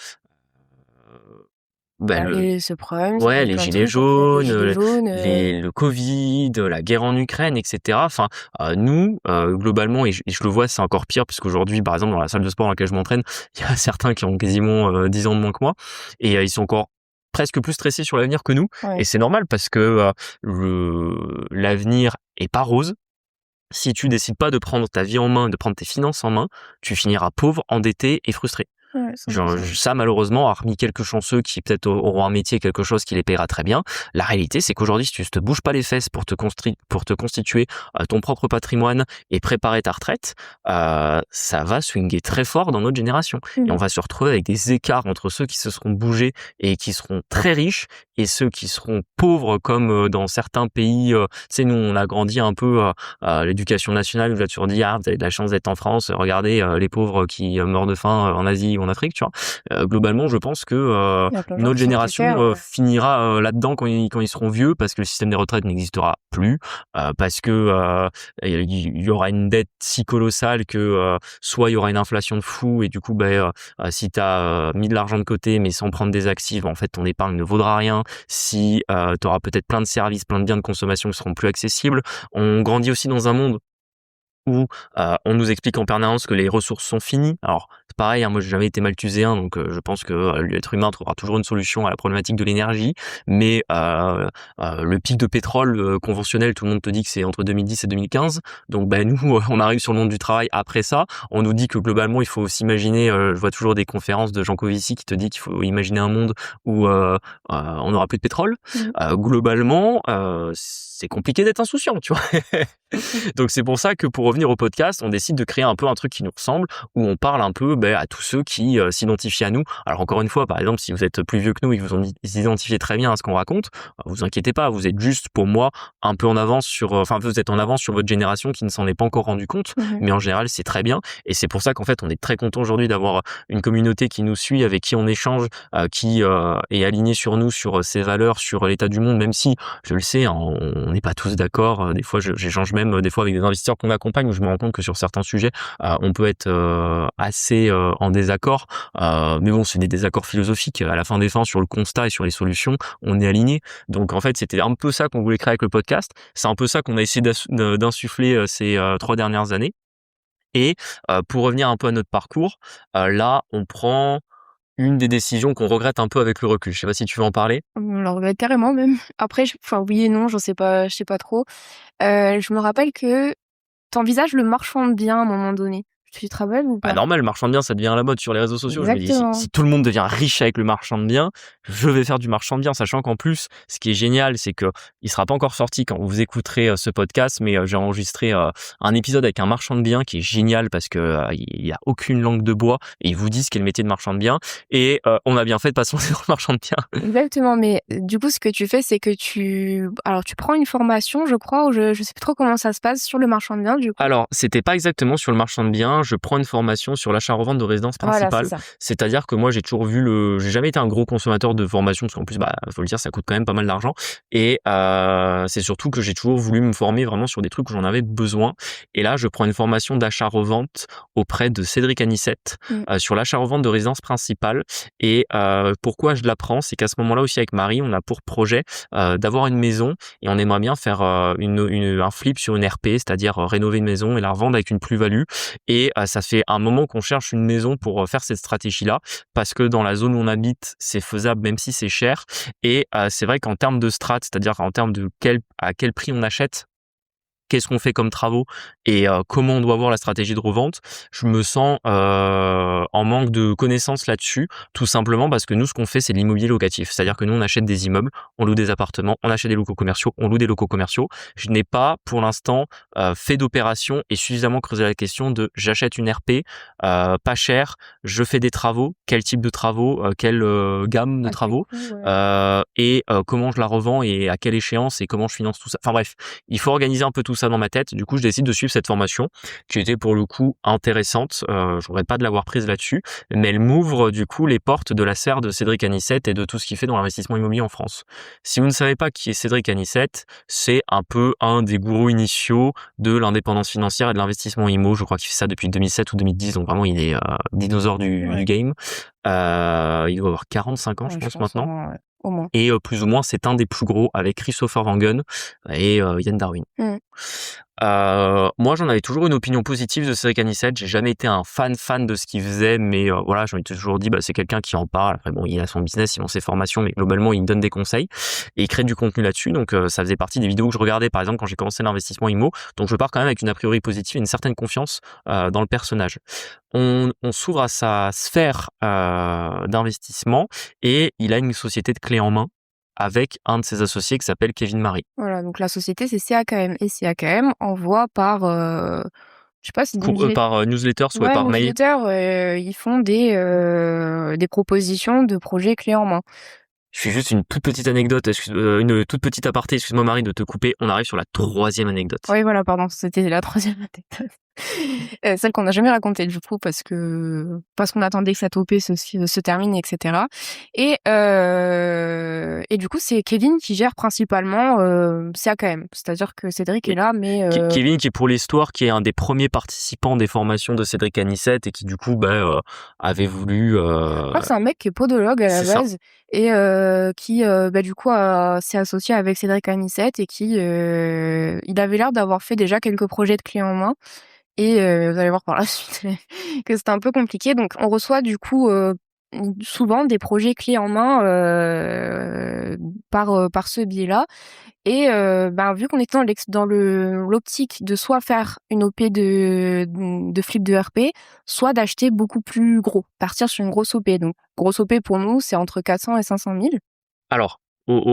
les subprimes, les gilets jaunes, le Covid, la guerre en Ukraine, etc. Enfin, nous, globalement, et je le vois, c'est encore pire, parce qu'aujourd'hui, par exemple, dans la salle de sport dans laquelle je m'entraîne, il y a certains qui ont quasiment 10 ans de moins que moi, et ils sont encore presque plus stressés sur l'avenir que nous. Ouais. Et c'est normal, parce que l'avenir est pas rose. Si tu décides pas de prendre ta vie en main, de prendre tes finances en main, tu finiras pauvre, endetté et frustré. Ouais, Ça, malheureusement, hormis quelques chanceux qui peut-être auront un métier, quelque chose qui les paiera très bien, la réalité, c'est qu'aujourd'hui, si tu te bouges pas les fesses pour te constituer ton propre patrimoine et préparer ta retraite, ça va swinger très fort dans notre génération. Et on va se retrouver avec des écarts entre ceux qui se seront bougés et qui seront très riches et ceux qui seront pauvres, comme dans certains pays. Tu sais, nous, on a grandi un peu l'éducation nationale, où tu as toujours dit, vous avez de la chance d'être en France, regardez les pauvres qui meurent de faim en Asie ou en Afrique, tu vois. Globalement, je pense que notre génération finira là-dedans quand ils seront vieux, parce que le système des retraites n'existera plus, parce que il y aura une dette si colossale que soit il y aura une inflation de fou, et du coup, si t'as mis de l'argent de côté mais sans prendre des actifs, en fait, ton épargne ne vaudra rien. Si t'auras peut-être plein de services, plein de biens de consommation qui seront plus accessibles. On grandit aussi dans un monde où on nous explique en permanence que les ressources sont finies. Alors, c'est pareil, moi j'ai jamais été malthuséen, donc je pense que l'être humain trouvera toujours une solution à la problématique de l'énergie, mais le pic de pétrole conventionnel, tout le monde te dit que c'est entre 2010 et 2015, donc nous, on arrive sur le monde du travail après ça, on nous dit que globalement, il faut s'imaginer, je vois toujours des conférences de Jean Covici qui te dit qu'il faut imaginer un monde où on n'aura plus de pétrole. Globalement, c'est compliqué d'être insouciant, tu vois. Donc c'est pour ça que, pour revenir au podcast, on décide de créer un peu un truc qui nous ressemble, où on parle un peu à tous ceux qui s'identifient à nous. Alors encore une fois, par exemple, si vous êtes plus vieux que nous et que vous identifiez très bien à ce qu'on raconte, vous inquiétez pas, vous êtes juste, pour moi, un peu en avance vous êtes en avance sur votre génération qui ne s'en est pas encore rendu compte, mais en général c'est très bien, et c'est pour ça qu'en fait on est très content aujourd'hui d'avoir une communauté qui nous suit, avec qui on échange, qui est alignée sur nous, sur ses valeurs, sur l'état du monde, même si, je le sais, on n'est pas tous d'accord. Des fois j'échange même des fois avec des investisseurs qu'on accompagne, où je me rends compte que sur certains sujets on peut être assez en désaccord, mais bon, c'est des désaccords philosophiques. À la fin des fins, sur le constat et sur les solutions, on est aligné. Donc en fait, c'était un peu ça qu'on voulait créer avec le podcast. C'est un peu ça qu'on a essayé d'insuffler ces 3 dernières années. Et pour revenir un peu à notre parcours, là on prend une des décisions qu'on regrette un peu avec le recul. Je sais pas si tu veux en parler. On le regrette carrément, même. Après, oui et non, je sais pas trop. Je me rappelle que t'envisages le marchand de biens à un moment donné? Tu te rappelles ou pas? Normal, le marchand de biens, ça devient à la mode sur les réseaux sociaux. Exactement. Je me dis, si tout le monde devient riche avec le marchand de biens, je vais faire du marchand de biens, sachant qu'en plus, ce qui est génial, c'est que il sera pas encore sorti quand vous écouterez ce podcast, mais j'ai enregistré un épisode avec un marchand de biens qui est génial parce que il y a aucune langue de bois et il vous dit ce qu'est le métier de marchand de biens et on a bien fait de pas se lancer dans le marchand de biens. Exactement, mais du coup, ce que tu fais, c'est que tu prends une formation, je crois, ou je sais plus trop comment ça se passe sur le marchand de biens, du coup. Alors, c'était pas exactement sur le marchand de biens. Je prends une formation sur l'achat-revente de résidence principale. Voilà, C'est-à-dire que moi, j'ai jamais été un gros consommateur de formation parce qu'en plus, faut le dire, ça coûte quand même pas mal d'argent. Et c'est surtout que j'ai toujours voulu me former vraiment sur des trucs où j'en avais besoin. Et là, je prends une formation d'achat-revente auprès de Cédric Anissette sur l'achat-revente de résidence principale. Et pourquoi je l'apprends, c'est qu'à ce moment-là aussi avec Marie, on a pour projet d'avoir une maison et on aimerait bien faire un flip sur une RP, c'est-à-dire rénover une maison et la revendre avec une plus-value. Et ça fait un moment qu'on cherche une maison pour faire cette stratégie-là, parce que dans la zone où on habite, c'est faisable même si c'est cher. Et c'est vrai qu'en termes de strat, c'est-à-dire en termes de à quel prix on achète, qu'est-ce qu'on fait comme travaux et comment on doit voir la stratégie de revente, je me sens en manque de connaissances là-dessus, tout simplement parce que nous, ce qu'on fait, c'est de l'immobilier locatif. C'est-à-dire que nous, on achète des immeubles, on loue des appartements, on achète des locaux commerciaux, on loue des locaux commerciaux. Je n'ai pas, pour l'instant, fait d'opération et suffisamment creusé la question de j'achète une RP, pas cher, je fais des travaux, quel type de travaux, quelle gamme de travaux, et comment je la revends et à quelle échéance et comment je finance tout ça. Enfin bref, il faut organiser un peu tout ça dans ma tête. Du coup, je décide de suivre cette formation qui était pour le coup intéressante. Je regrette pas de l'avoir prise là-dessus, mais elle m'ouvre du coup les portes de la sphère de Cédric Anissette et de tout ce qu'il fait dans l'investissement immobilier en France. Si vous ne savez pas qui est Cédric Anissette, c'est un peu un des gourous initiaux de l'indépendance financière et de l'investissement immo. Je crois qu'il fait ça depuis 2007 ou 2010, donc vraiment il est dinosaure du game. Il doit avoir 45 ans, je pense maintenant. Au moins. Et plus ou moins, c'est un des plus gros avec Christopher Wangen et Yann Darwin. Moi, j'en avais toujours une opinion positive de Cédric Anissette. J'ai jamais été un fan de ce qu'il faisait, mais voilà, j'en ai toujours dit, c'est quelqu'un qui en parle. Après, bon, il a son business, il a ses formations, mais globalement, il me donne des conseils et il crée du contenu là-dessus. Donc, ça faisait partie des vidéos que je regardais, par exemple, quand j'ai commencé l'investissement immo. Donc, je pars quand même avec une a priori positive et une certaine confiance dans le personnage. On s'ouvre à sa sphère d'investissement et il a une société de clé en main avec un de ses associés qui s'appelle Kevin Marie. Voilà, donc la société, c'est CAKM. Et CAKM envoie par, je sais pas si par newsletter, soit par mail. Ils font des propositions de projets clés en main. Je fais juste une toute petite anecdote, une toute petite aparté, excuse-moi Marie de te couper, on arrive sur la 3e anecdote. Oui, voilà, pardon, c'était la 3e anecdote. Celle qu'on n'a jamais racontée du coup parce qu'on attendait que cette OP se termine, etc. Et du coup, c'est Kevin qui gère principalement CAKM. C'est-à-dire que Cédric est là, mais... Kevin qui est pour l'histoire, qui est un des premiers participants des formations de Cédric Anissette et qui du coup avait voulu... Je crois que c'est un mec qui est podologue à la base. Ça. Et qui du coup s'est associé avec Cédric Anissette et qui il avait l'air d'avoir fait déjà quelques projets de clés en main. Et vous allez voir par la suite que c'était un peu compliqué. Donc, on reçoit du coup souvent des projets clés en main par ce biais-là. Et vu qu'on était dans l'optique de soit faire une OP de flip de RP, soit d'acheter beaucoup plus gros, partir sur une grosse OP. Donc, grosse OP pour nous, c'est entre 400 et 500 000. Alors,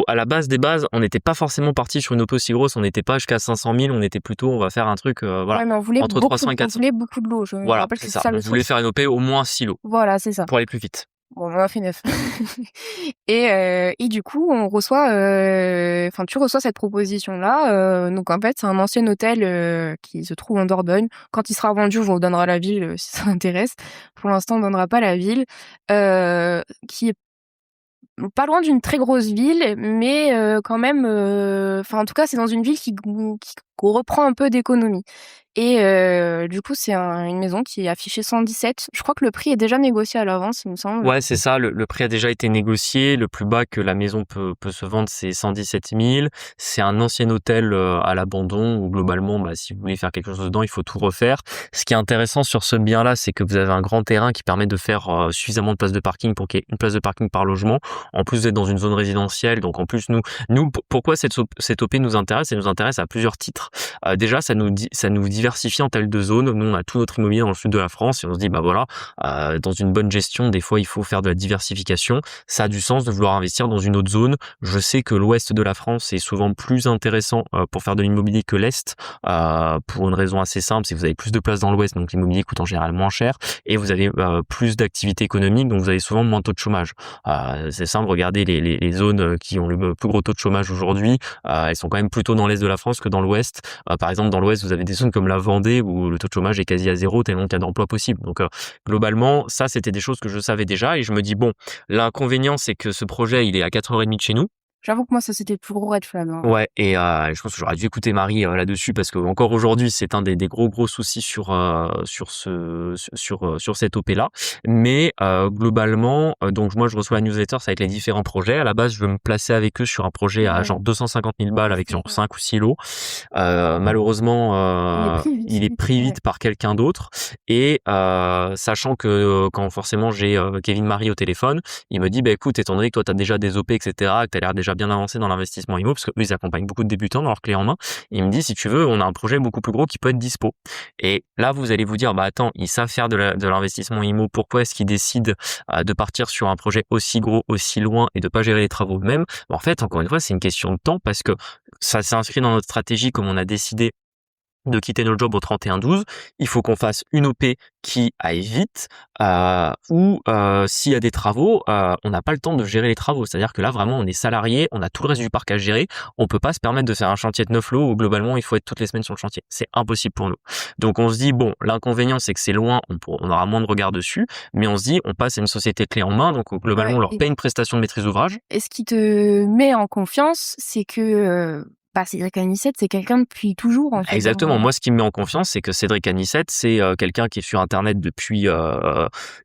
à la base des bases, on n'était pas forcément parti sur une OP aussi grosse, on n'était pas jusqu'à 500 000, on était plutôt, on va faire un truc, mais on voulait entre 300 et 400. On voulait beaucoup de lots. Voilà, c'est ça. On voulait faire une OP au moins 6 lots. Voilà, c'est ça. Pour aller plus vite. Bon, on a fait 9. Et du coup, on reçoit, tu reçois cette proposition-là. Donc, en fait, c'est un ancien hôtel qui se trouve en Dordogne. Quand il sera vendu, on vous donnera la ville si ça intéresse. Pour l'instant, on donnera pas la ville. Qui est pas loin d'une très grosse ville, mais quand même, en tout cas, c'est dans une ville qui reprend un peu d'économie. Et du coup, c'est une maison qui est affichée 117. Je crois que le prix est déjà négocié à l'avance, il me semble. Ouais, c'est ça. Le prix a déjà été négocié. Le plus bas que la maison peut se vendre, c'est 117 000. C'est un ancien hôtel à l'abandon où globalement, si vous voulez faire quelque chose dedans, il faut tout refaire. Ce qui est intéressant sur ce bien-là, c'est que vous avez un grand terrain qui permet de faire suffisamment de places de parking pour qu'il y ait une place de parking par logement. En plus, vous êtes dans une zone résidentielle. Donc en plus, nous, pourquoi cette OP nous intéresse? Elle nous intéresse à plusieurs titres. investir. Déjà, ça nous diversifie en telle de zones. Nous, on a tout notre immobilier dans le sud de la France et on se dit, bah voilà, dans une bonne gestion, des fois, il faut faire de la diversification. Ça a du sens de vouloir investir dans une autre zone. Je sais que l'ouest de la France est souvent plus intéressant pour faire de l'immobilier que l'est, pour une raison assez simple, c'est que vous avez plus de place dans l'ouest, donc l'immobilier coûte en général moins cher, et vous avez plus d'activité économique, donc vous avez souvent moins de taux de chômage. C'est simple, regardez les zones qui ont le plus gros taux de chômage aujourd'hui, elles sont quand même plutôt dans l'est de la France que dans l'ouest. Par exemple, dans l'ouest, vous avez des zones comme la Vendée où le taux de chômage est quasi à zéro, tellement qu'il y a d'emplois possibles. Donc globalement, ça, c'était des choses que je savais déjà, et je me dis, bon, l'inconvénient, c'est que ce projet, il est à 4h30 de chez nous. J'avoue que moi, ça, c'était le plus gros red flag. Hein. Ouais, et je pense que j'aurais dû écouter Marie là-dessus, parce que encore aujourd'hui, c'est un des gros soucis sur cette OP-là. Mais globalement, donc moi, je reçois la newsletter, ça avec les différents projets. À la base, je veux me placer avec eux sur un projet à genre 250 000 balles avec genre 5 ou 6 lots. Malheureusement, il est pris vite par quelqu'un d'autre. Et sachant que quand forcément j'ai Kevin Marie au téléphone, il me dit, bah écoute, étant donné que toi, t'as déjà des OP, etc., que t'as l'air déjà bien avancé dans l'investissement IMO, parce qu'eux, ils accompagnent beaucoup de débutants dans leur clé en main. Et il me dit, si tu veux, on a un projet beaucoup plus gros qui peut être dispo. Et là, vous allez vous dire, bah attends, ils savent faire de l'investissement IMO, pourquoi est-ce qu'ils décident de partir sur un projet aussi gros, aussi loin et de pas gérer les travaux eux-mêmes? En fait, encore une fois, c'est une question de temps, parce que ça s'inscrit dans notre stratégie, comme on a décidé de quitter notre job au 31-12, il faut qu'on fasse une OP qui aille vite, ou s'il y a des travaux, on n'a pas le temps de gérer les travaux. C'est-à-dire que là, vraiment, on est salarié, on a tout le reste du parc à gérer, on peut pas se permettre de faire un chantier de 9 lots où globalement, il faut être toutes les semaines sur le chantier. C'est impossible pour nous. Donc on se dit, bon, l'inconvénient, c'est que c'est loin, on aura moins de regard dessus, mais on se dit, on passe à une société clé en main, donc globalement, on leur paye une prestation de maîtrise d'ouvrage. Et ce qui te met en confiance, c'est que Cédric Anissette, c'est quelqu'un depuis toujours, en fait. Exactement. Moi, ce qui me met en confiance, c'est que Cédric Anissette, c'est quelqu'un qui est sur Internet depuis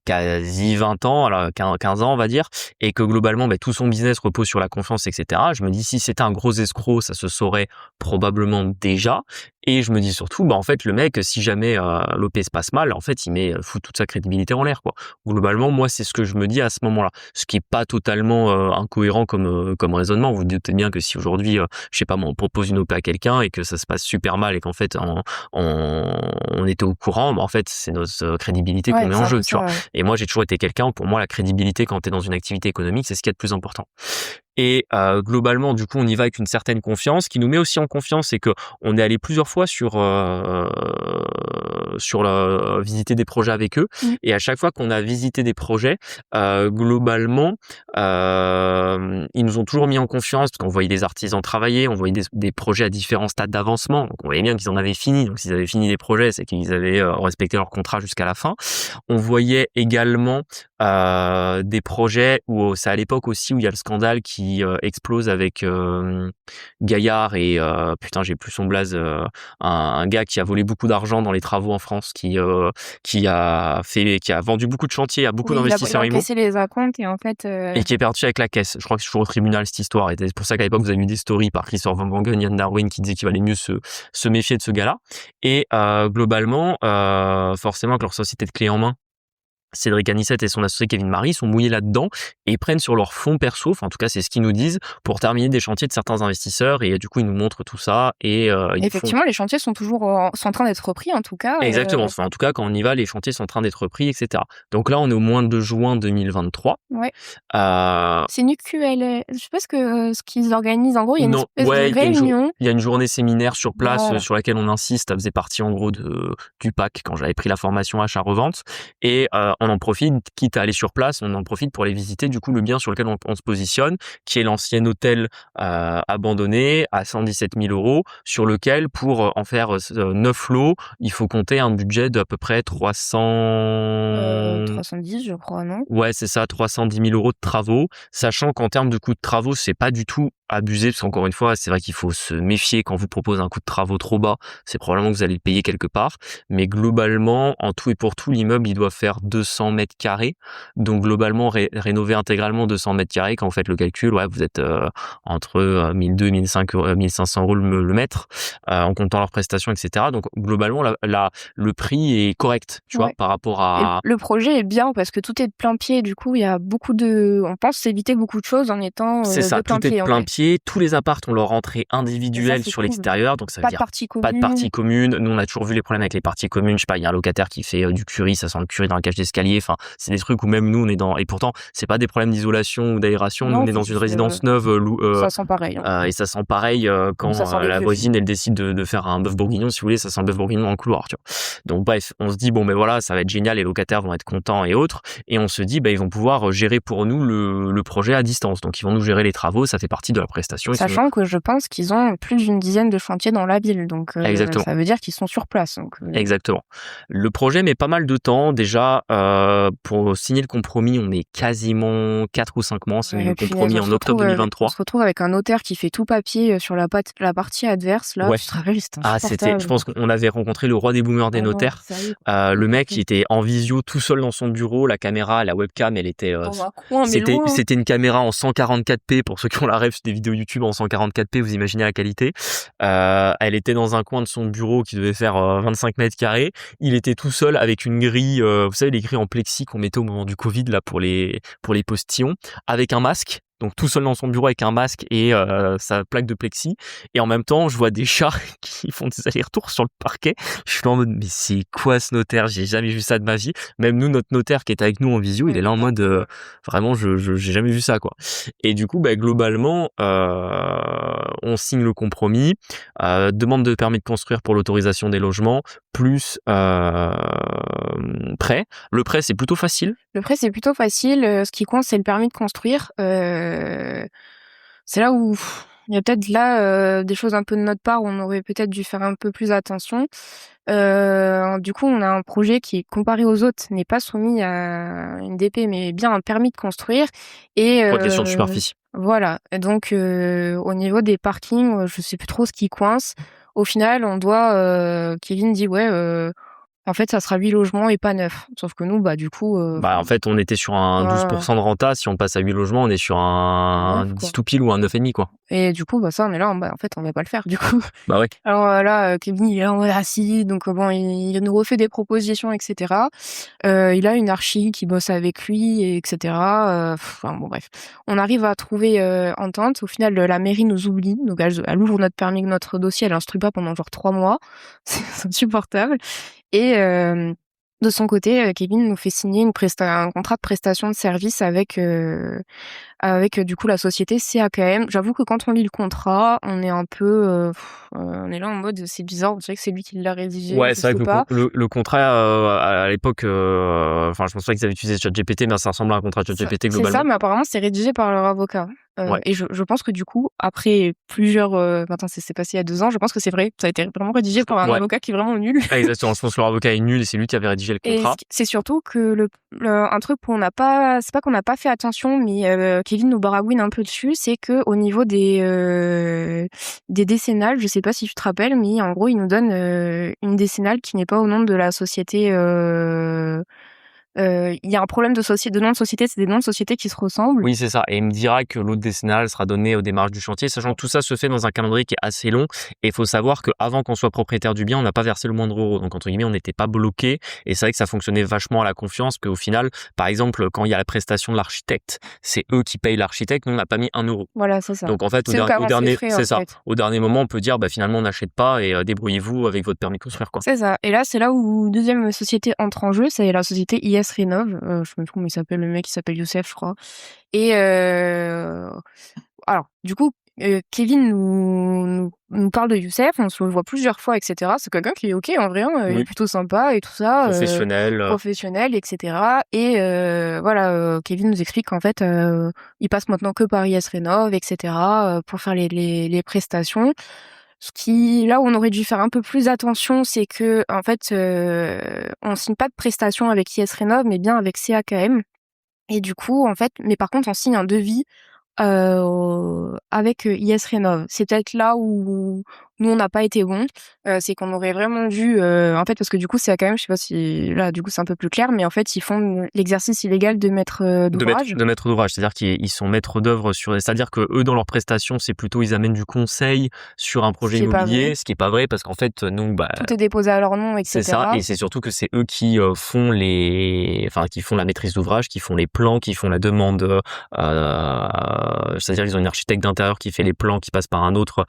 quasi 20 ans, alors 15 ans, on va dire, et que globalement, tout son business repose sur la confiance, etc. Je me dis, si c'était un gros escroc, ça se saurait probablement déjà. Et je me dis surtout, en fait, le mec, si jamais l'OP se passe mal, en fait, il fout toute sa crédibilité en l'air, quoi. Globalement, moi, c'est ce que je me dis à ce moment-là. Ce qui est pas totalement incohérent comme raisonnement. Vous vous doutez bien que si aujourd'hui, je sais pas moi, on propose une OP à quelqu'un et que ça se passe super mal et qu'en fait, on était au courant, en fait, c'est notre crédibilité qu'on met en jeu, tu vois. Et moi, j'ai toujours été quelqu'un, pour moi, la crédibilité quand t'es dans une activité économique, c'est ce qui est le plus important. Et globalement, du coup, on y va avec une certaine confiance. Ce qui nous met aussi en confiance, c'est que on est allé plusieurs fois sur visiter des projets avec eux. Et à chaque fois qu'on a visité des projets, globalement, ils nous ont toujours mis en confiance, parce qu'on voyait des artisans travailler, on voyait des projets à différents stades d'avancement. Donc on voyait bien qu'ils en avaient fini. Donc s'ils avaient fini des projets, c'est qu'ils avaient respecté leur contrat jusqu'à la fin. On voyait également des projets où c'est à l'époque aussi où il y a le scandale qui explose avec Gaillard et putain, j'ai plus son blaze, un gars qui a volé beaucoup d'argent dans les travaux en France, qui a vendu beaucoup de chantiers à beaucoup d'investisseurs immobiliers. Il a cassé les acomptes et en fait et qui est perdu avec la caisse. Je crois que c'est toujours au tribunal cette histoire, et c'est pour ça qu'à l'époque vous avez eu des stories par Christophe Van Wangen, Yann Darwin qui disaient qu'il valait mieux se méfier de ce gars-là. Et globalement, forcément que leur société de clé en main, Cédric Anissette et son associé Kevin Marie sont mouillés là-dedans et prennent sur leur fonds perso, en tout cas c'est ce qu'ils nous disent, pour terminer des chantiers de certains investisseurs, et du coup ils nous montrent tout ça. Et effectivement, les chantiers sont toujours en train d'être repris, en tout cas. Exactement, en tout cas quand on y va, les chantiers sont en train d'être repris, etc. Donc là on est au mois de juin 2023. Ouais. C'est une QL, je sais pas ce qu'ils organisent, en gros il y a une espèce de réunion. Il y a une journée séminaire sur place, sur laquelle on insiste, ça faisait partie en gros du PAC quand j'avais pris la formation achat-revente, et on en profite, quitte à aller sur place, on en profite pour aller visiter du coup le bien sur lequel on se positionne, qui est l'ancien hôtel abandonné à 117 000 €, sur lequel, pour en faire 9 lots, il faut compter un budget d'à peu près 310, je crois, non? Ouais, c'est ça, 310 000 € de travaux, sachant qu'en termes de coût de travaux, c'est pas du tout abusé, parce qu'encore une fois, c'est vrai qu'il faut se méfier quand vous proposez un coût de travaux trop bas, c'est probablement que vous allez le payer quelque part, mais globalement, en tout et pour tout, l'immeuble, il doit faire 200 mètres carrés, donc globalement, rénover intégralement 200 mètres carrés, quand vous faites le calcul, vous êtes entre 1200 et 1500 € le mètre, en comptant leurs prestations, etc. Donc globalement, le prix est correct, tu vois, par rapport à... Et le projet est bien, parce que tout est de plein pied, du coup, il y a on pense éviter beaucoup de choses en étant c'est ça, de plein tout est pied. De plein pied. chantier, tous les apparts ont leur rentrée individuelle sur l'extérieur, donc ça veut dire pas de partie commune. Nous, on a toujours vu les problèmes avec les parties communes. Je sais pas, il y a un locataire qui fait du curry, ça sent le curry dans la cage d'escalier. Enfin, c'est des trucs où même nous, on est dans, et pourtant, c'est pas des problèmes d'isolation ou d'aération. Nous, on est dans une résidence neuve, ça sent pareil. Et ça sent pareil quand la voisine, elle décide de faire un bœuf bourguignon, si vous voulez, ça sent le bœuf bourguignon dans le couloir, tu vois. Donc, bref, on se dit, bon, mais voilà, ça va être génial, les locataires vont être contents et autres. Et on se dit, ils vont pouvoir gérer pour nous le projet à distance. Donc, ils vont nous gérer les travaux, ça fait partie de la prestation. Sachant que je pense qu'ils ont plus d'une dizaine de chantiers dans la ville. Donc, ça veut dire qu'ils sont sur place. Donc, Exactement. Le projet met pas mal de temps. Déjà, pour signer le compromis, on est quasiment 4 ou 5 mois. C'est le compromis en octobre 2023. On se retrouve avec un notaire qui fait tout papier sur la partie adverse. Là, tu te rappelles, c'était insupportable. Je pense qu'on avait rencontré le roi des boomers des notaires. Le mec, il était en visio tout seul dans son bureau. La caméra, la webcam, elle était... c'était une caméra en 144p. Pour ceux qui ont la rêve des vidéos YouTube en 144p, vous imaginez la qualité. Elle était dans un coin de son bureau qui devait faire 25 mètres carrés. Il était tout seul avec une grille, vous savez, les grilles en plexi qu'on mettait au moment du Covid là pour les postillons, avec un masque. Donc tout seul dans son bureau avec un masque et sa plaque de plexi. Et en même temps, je vois des chats qui font des allers-retours sur le parquet. Je suis là en mode, mais c'est quoi ce notaire? J'ai jamais vu ça de ma vie. Même nous, notre notaire qui est avec nous en visio, il est là en mode, vraiment, j'ai jamais vu ça, quoi. Et du coup, globalement, on signe le compromis, demande de permis de construire pour l'autorisation des logements, plus prêt. Le prêt, c'est plutôt facile. Ce qui compte, c'est le permis de construire. C'est là où il y a peut-être des choses un peu de notre part où on aurait peut-être dû faire un peu plus attention. Du coup, on a un projet qui, comparé aux autres, n'est pas soumis à une DP, mais bien un permis de construire. Et protection de superficie. Voilà. Et donc, au niveau des parkings, je sais plus trop ce qui coince. Au final, on doit... Kevin dit, en fait, ça sera 8 logements et pas 9. Sauf que nous, du coup... en fait, on était sur un 12% de renta. Si on passe à 8 logements, on est sur un 10 tout pile ou un 9,5, quoi. Et du coup, ça, on est là, en fait, on va pas le faire, du coup. Ouais. Alors là, Kevin, il est en mode assis, donc il nous refait des propositions, etc. Il a une archi qui bosse avec lui, etc. Bref. On arrive à trouver entente. Au final, la mairie nous oublie. Donc, elle ouvre notre dossier, elle instruit pas pendant genre 3 mois. C'est insupportable. Et de son côté, Kevin nous fait signer un contrat de prestation de service avec du coup la société CAKM. J'avoue que quand on lit le contrat, on est un peu on est là en mode c'est bizarre, on dirait que c'est lui qui l'a rédigé. Ouais, c'est vrai que le contrat à l'époque je pense pas qu'ils avaient utilisé ChatGPT, mais ça ressemble à un contrat ChatGPT globalement. C'est ça, mais apparemment c'est rédigé par leur avocat. Et je pense que du coup, après plusieurs... Maintenant, c'est passé il y a 2 ans, je pense que c'est vrai. Ça a été vraiment rédigé par un avocat qui est vraiment nul. Exactement, je pense que leur avocat est nul et c'est lui qui avait rédigé le contrat. Et c'est surtout que un truc où c'est pas qu'on n'a pas fait attention, mais Kevin nous baragouine un peu dessus, c'est que au niveau des décennales, je sais pas si tu te rappelles, mais en gros, il nous donne une décennale qui n'est pas au nom de la société... il y a un problème de nom de société, c'est des noms de sociétés qui se ressemblent. Oui, c'est ça. Et il me dira que l'autre décennale sera donnée au démarrage du chantier, sachant que tout ça se fait dans un calendrier qui est assez long. Et il faut savoir qu'avant qu'on soit propriétaire du bien, on n'a pas versé le moindre euro. Donc, entre guillemets, on n'était pas bloqué. Et c'est vrai que ça fonctionnait vachement à la confiance, qu'au final, par exemple, quand il y a la prestation de l'architecte, c'est eux qui payent l'architecte, nous, on n'a pas mis 1 euro. Voilà, c'est ça. Donc, en fait, au dernier moment, on peut dire, finalement, on n'achète pas et débrouillez-vous avec votre permis de construire, quoi. C'est ça. Et là, c'est là où deuxième société entre en jeu, c'est la société IS Rénov. Je me trompe, il s'appelle le mec, il s'appelle Youssef, je crois. Et alors, du coup, Kevin nous parle de Youssef, on se le voit plusieurs fois, etc. C'est quelqu'un qui est ok en vrai, il est plutôt sympa et tout ça. Professionnel, etc. Et Kevin nous explique qu'en fait, il passe maintenant que par IS Rénov, etc. Pour faire les prestations. Là où on aurait dû faire un peu plus attention, c'est que en fait, on signe pas de prestation avec IS Rénov, mais bien avec CAKM. Et du coup, en fait, mais par contre, on signe un devis avec IS Rénov. C'est peut-être là où nous on n'a pas été bons. C'est qu'on aurait vraiment dû, en fait, parce que du coup c'est quand même, je sais pas si là du coup c'est un peu plus clair, mais en fait ils font l'exercice illégal de maître d'ouvrage. De maître d'ouvrage, c'est-à-dire qu'ils sont maîtres d'œuvre c'est-à-dire que eux dans leurs prestations c'est plutôt ils amènent du conseil sur un projet immobilier, ce qui est pas vrai parce qu'en fait nous tout est déposé à leur nom, etc. C'est ça, et c'est surtout que c'est eux qui font qui font la maîtrise d'ouvrage, qui font les plans, qui font la demande, c'est-à-dire ils ont une architecte d'intérieur qui fait les plans, qui passe par un autre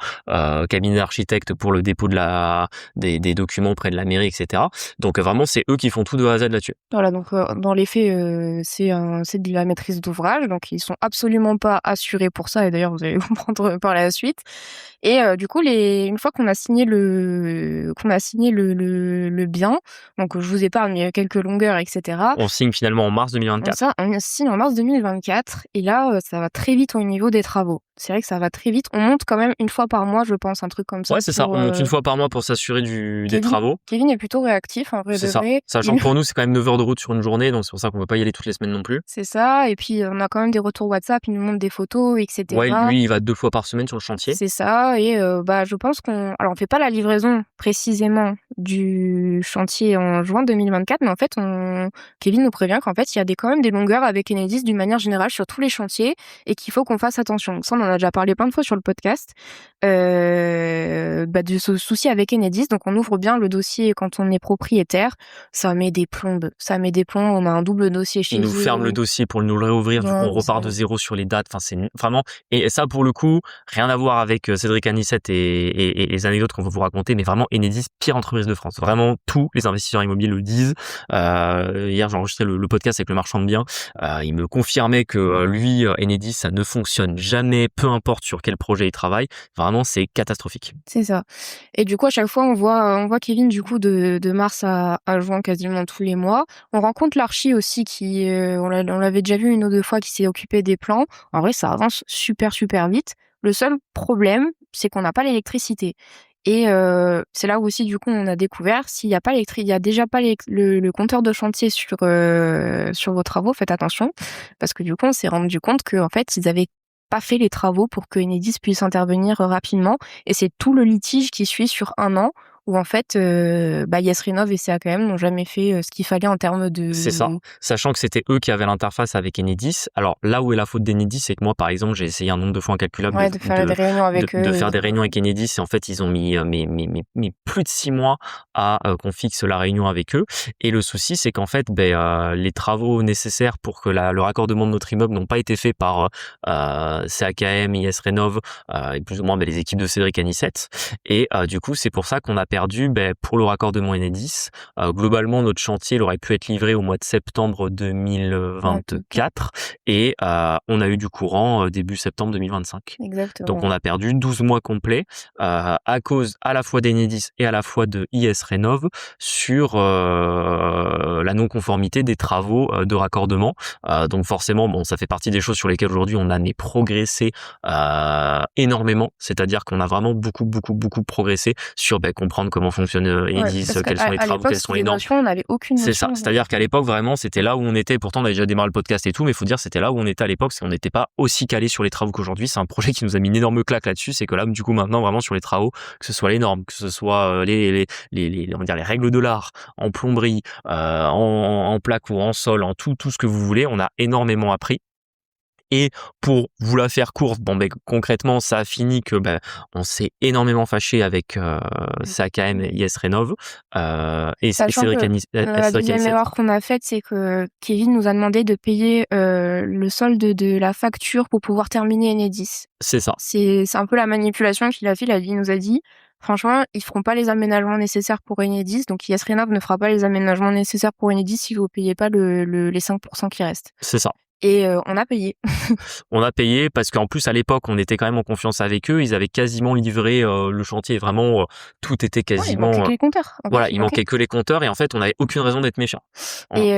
cabinet d'architecte pour le dépôt des documents auprès de la mairie, etc. Donc vraiment c'est eux qui font tout de A à Z là-dessus. Voilà, donc dans les faits c'est de la maîtrise d'ouvrage, donc ils sont absolument pas assurés pour ça, et d'ailleurs vous allez comprendre par la suite. Et du coup, une fois qu'on a signé le bien, donc je vous épargne quelques longueurs, etc. On signe finalement en mars 2024. On signe en mars 2024, et là, ça va très vite au niveau des travaux. C'est vrai que ça va très vite. On monte quand même une fois par mois, je pense, un truc comme ça. Ouais, c'est ça. On monte une fois par mois pour s'assurer des travaux. Kevin est plutôt réactif, en vrai de vrai. Sachant que pour nous, c'est quand même 9 heures de route sur une journée, donc c'est pour ça qu'on ne peut pas y aller toutes les semaines non plus. C'est ça. Et puis, on a quand même des retours WhatsApp, il nous montre des photos, etc. Ouais, lui, il va 2 fois par semaine sur le chantier. C'est ça. Et je pense alors on fait pas la livraison précisément du chantier en juin 2024, mais en fait, Kevin nous prévient qu'en fait, il y a quand même des longueurs avec Enedis d'une manière générale sur tous les chantiers, et qu'il faut qu'on fasse attention. Ça, on en a déjà parlé plein de fois sur le podcast, de ce souci avec Enedis. Donc on ouvre bien le dossier quand on est propriétaire. Ça met des plombes. On a un double dossier chez eux. Ils nous ferment le dossier pour nous le réouvrir. Du coup, on repart de zéro sur les dates. Enfin, c'est vraiment, et ça, pour le coup, rien à voir avec Cédric Anissette et les anecdotes qu'on va vous raconter, mais vraiment Enedis, pire entreprise de France. Vraiment, tous les investisseurs immobiliers le disent. Hier, j'ai enregistré le podcast avec le marchand de biens. Il me confirmait que lui, Enedis, ça ne fonctionne jamais, peu importe sur quel projet il travaille. Vraiment, c'est catastrophique. C'est ça. Et du coup, à chaque fois, on voit Kevin, du coup, de mars à juin, quasiment tous les mois. On rencontre l'archi aussi, qui, on l'avait déjà vu une ou deux fois, qui s'est occupé des plans. En vrai, ça avance super, super vite. Le seul problème, c'est qu'on n'a pas l'électricité. Et c'est là où aussi, du coup, on a découvert, il y a déjà pas le compteur de chantier sur vos travaux, faites attention. Parce que du coup, on s'est rendu compte qu'en fait, ils avaient pas fait les travaux pour que Enedis puisse intervenir rapidement. Et c'est tout le litige qui suit sur 1 an, où en fait, YesRénov et CAKM n'ont jamais fait ce qu'il fallait en termes de... C'est ça. Sachant que c'était eux qui avaient l'interface avec Enedis. Alors là où est la faute d'Enedis, c'est que moi, par exemple, j'ai essayé un nombre de fois incalculable de faire des réunions avec eux. De faire des réunions avec Enedis, et en fait, ils ont mis plus de 6 mois à qu'on fixe la réunion avec eux. Et le souci, c'est qu'en fait, les travaux nécessaires pour que le raccordement de notre immeuble n'ont pas été faits par CAKM, YesRénov et plus ou moins les équipes de Cédric Anissette. Et du coup, c'est pour ça qu'on a perdu pour le raccordement Enedis. Globalement, notre chantier il aurait pu être livré au mois de septembre 2024, et on a eu du courant début septembre 2025. Exactement. Donc on a perdu 12 mois complets à cause à la fois d'Enedis et à la fois de YesRénov sur la non-conformité des travaux de raccordement. Donc forcément, ça fait partie des choses sur lesquelles aujourd'hui on a progressé énormément. C'est-à-dire qu'on a vraiment beaucoup progressé sur comprendre comment fonctionne Enedis, quels sont les travaux, quelles sont les normes. On n'avait aucune notion. C'est ça. C'est-à-dire qu'à l'époque, vraiment, c'était là où on était. Pourtant, on avait déjà démarré le podcast et tout, mais il faut dire, c'était là où on était à l'époque, parce qu'on n'était pas aussi calé sur les travaux qu'aujourd'hui. C'est un projet qui nous a mis une énorme claque là-dessus. C'est que là, du coup, maintenant, vraiment, sur les travaux, que ce soit les normes, que ce soit les règles de l'art, en plomberie, en plaque ou en sol, en tout ce que vous voulez, on a énormément appris. Et pour vous la faire courte, concrètement, ça a fini que on s'est énormément fâché avec CAKM et YesRénov. Et Cédric Anissette. La deuxième erreur qu'on a faite, c'est que Kevin nous a demandé de payer le solde de la facture pour pouvoir terminer Enedis. C'est ça. C'est un peu la manipulation qu'il a fait. Il nous a dit, franchement, ils feront pas les aménagements nécessaires pour Enedis, donc YesRénov ne fera pas les aménagements nécessaires pour Enedis si vous payez pas les 5% qui restent. C'est ça. Et on a payé. On a payé parce qu'en plus, à l'époque, on était quand même en confiance avec eux. Ils avaient quasiment livré le chantier. Vraiment, tout était quasiment... il manquait que les compteurs. Il manquait que les compteurs. Et en fait, on n'avait aucune raison d'être méchants. Et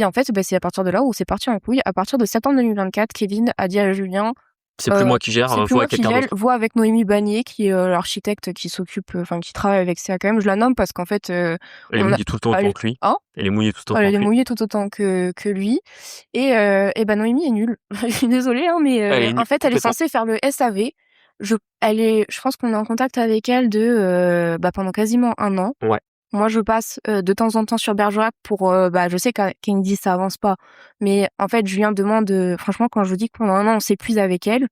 en fait, c'est à partir de là où c'est parti en couille. À partir de septembre 2024, Kevin a dit à Julien... C'est plus moi qui gère, vois quelqu'un d'autre. Vois avec Noémie Bagné, qui est l'architecte qui qui travaille avec CAKM. Je la nomme parce qu'en fait... elle est mouillée tout autant que lui. Elle est mouillée tout autant que lui. Elle est mouillée tout autant que lui. Et Noémie est nulle. Je suis désolée, mais en fait, elle est censée faire le SAV. je pense qu'on est en contact avec elle pendant quasiment 1 an. Ouais. Moi, je passe de temps en temps sur Bergerac pour, je sais qu'Enedis, ça avance pas. Mais en fait, Julien demande, franchement, quand je vous dis que pendant 1 an, on s'épuise avec elle,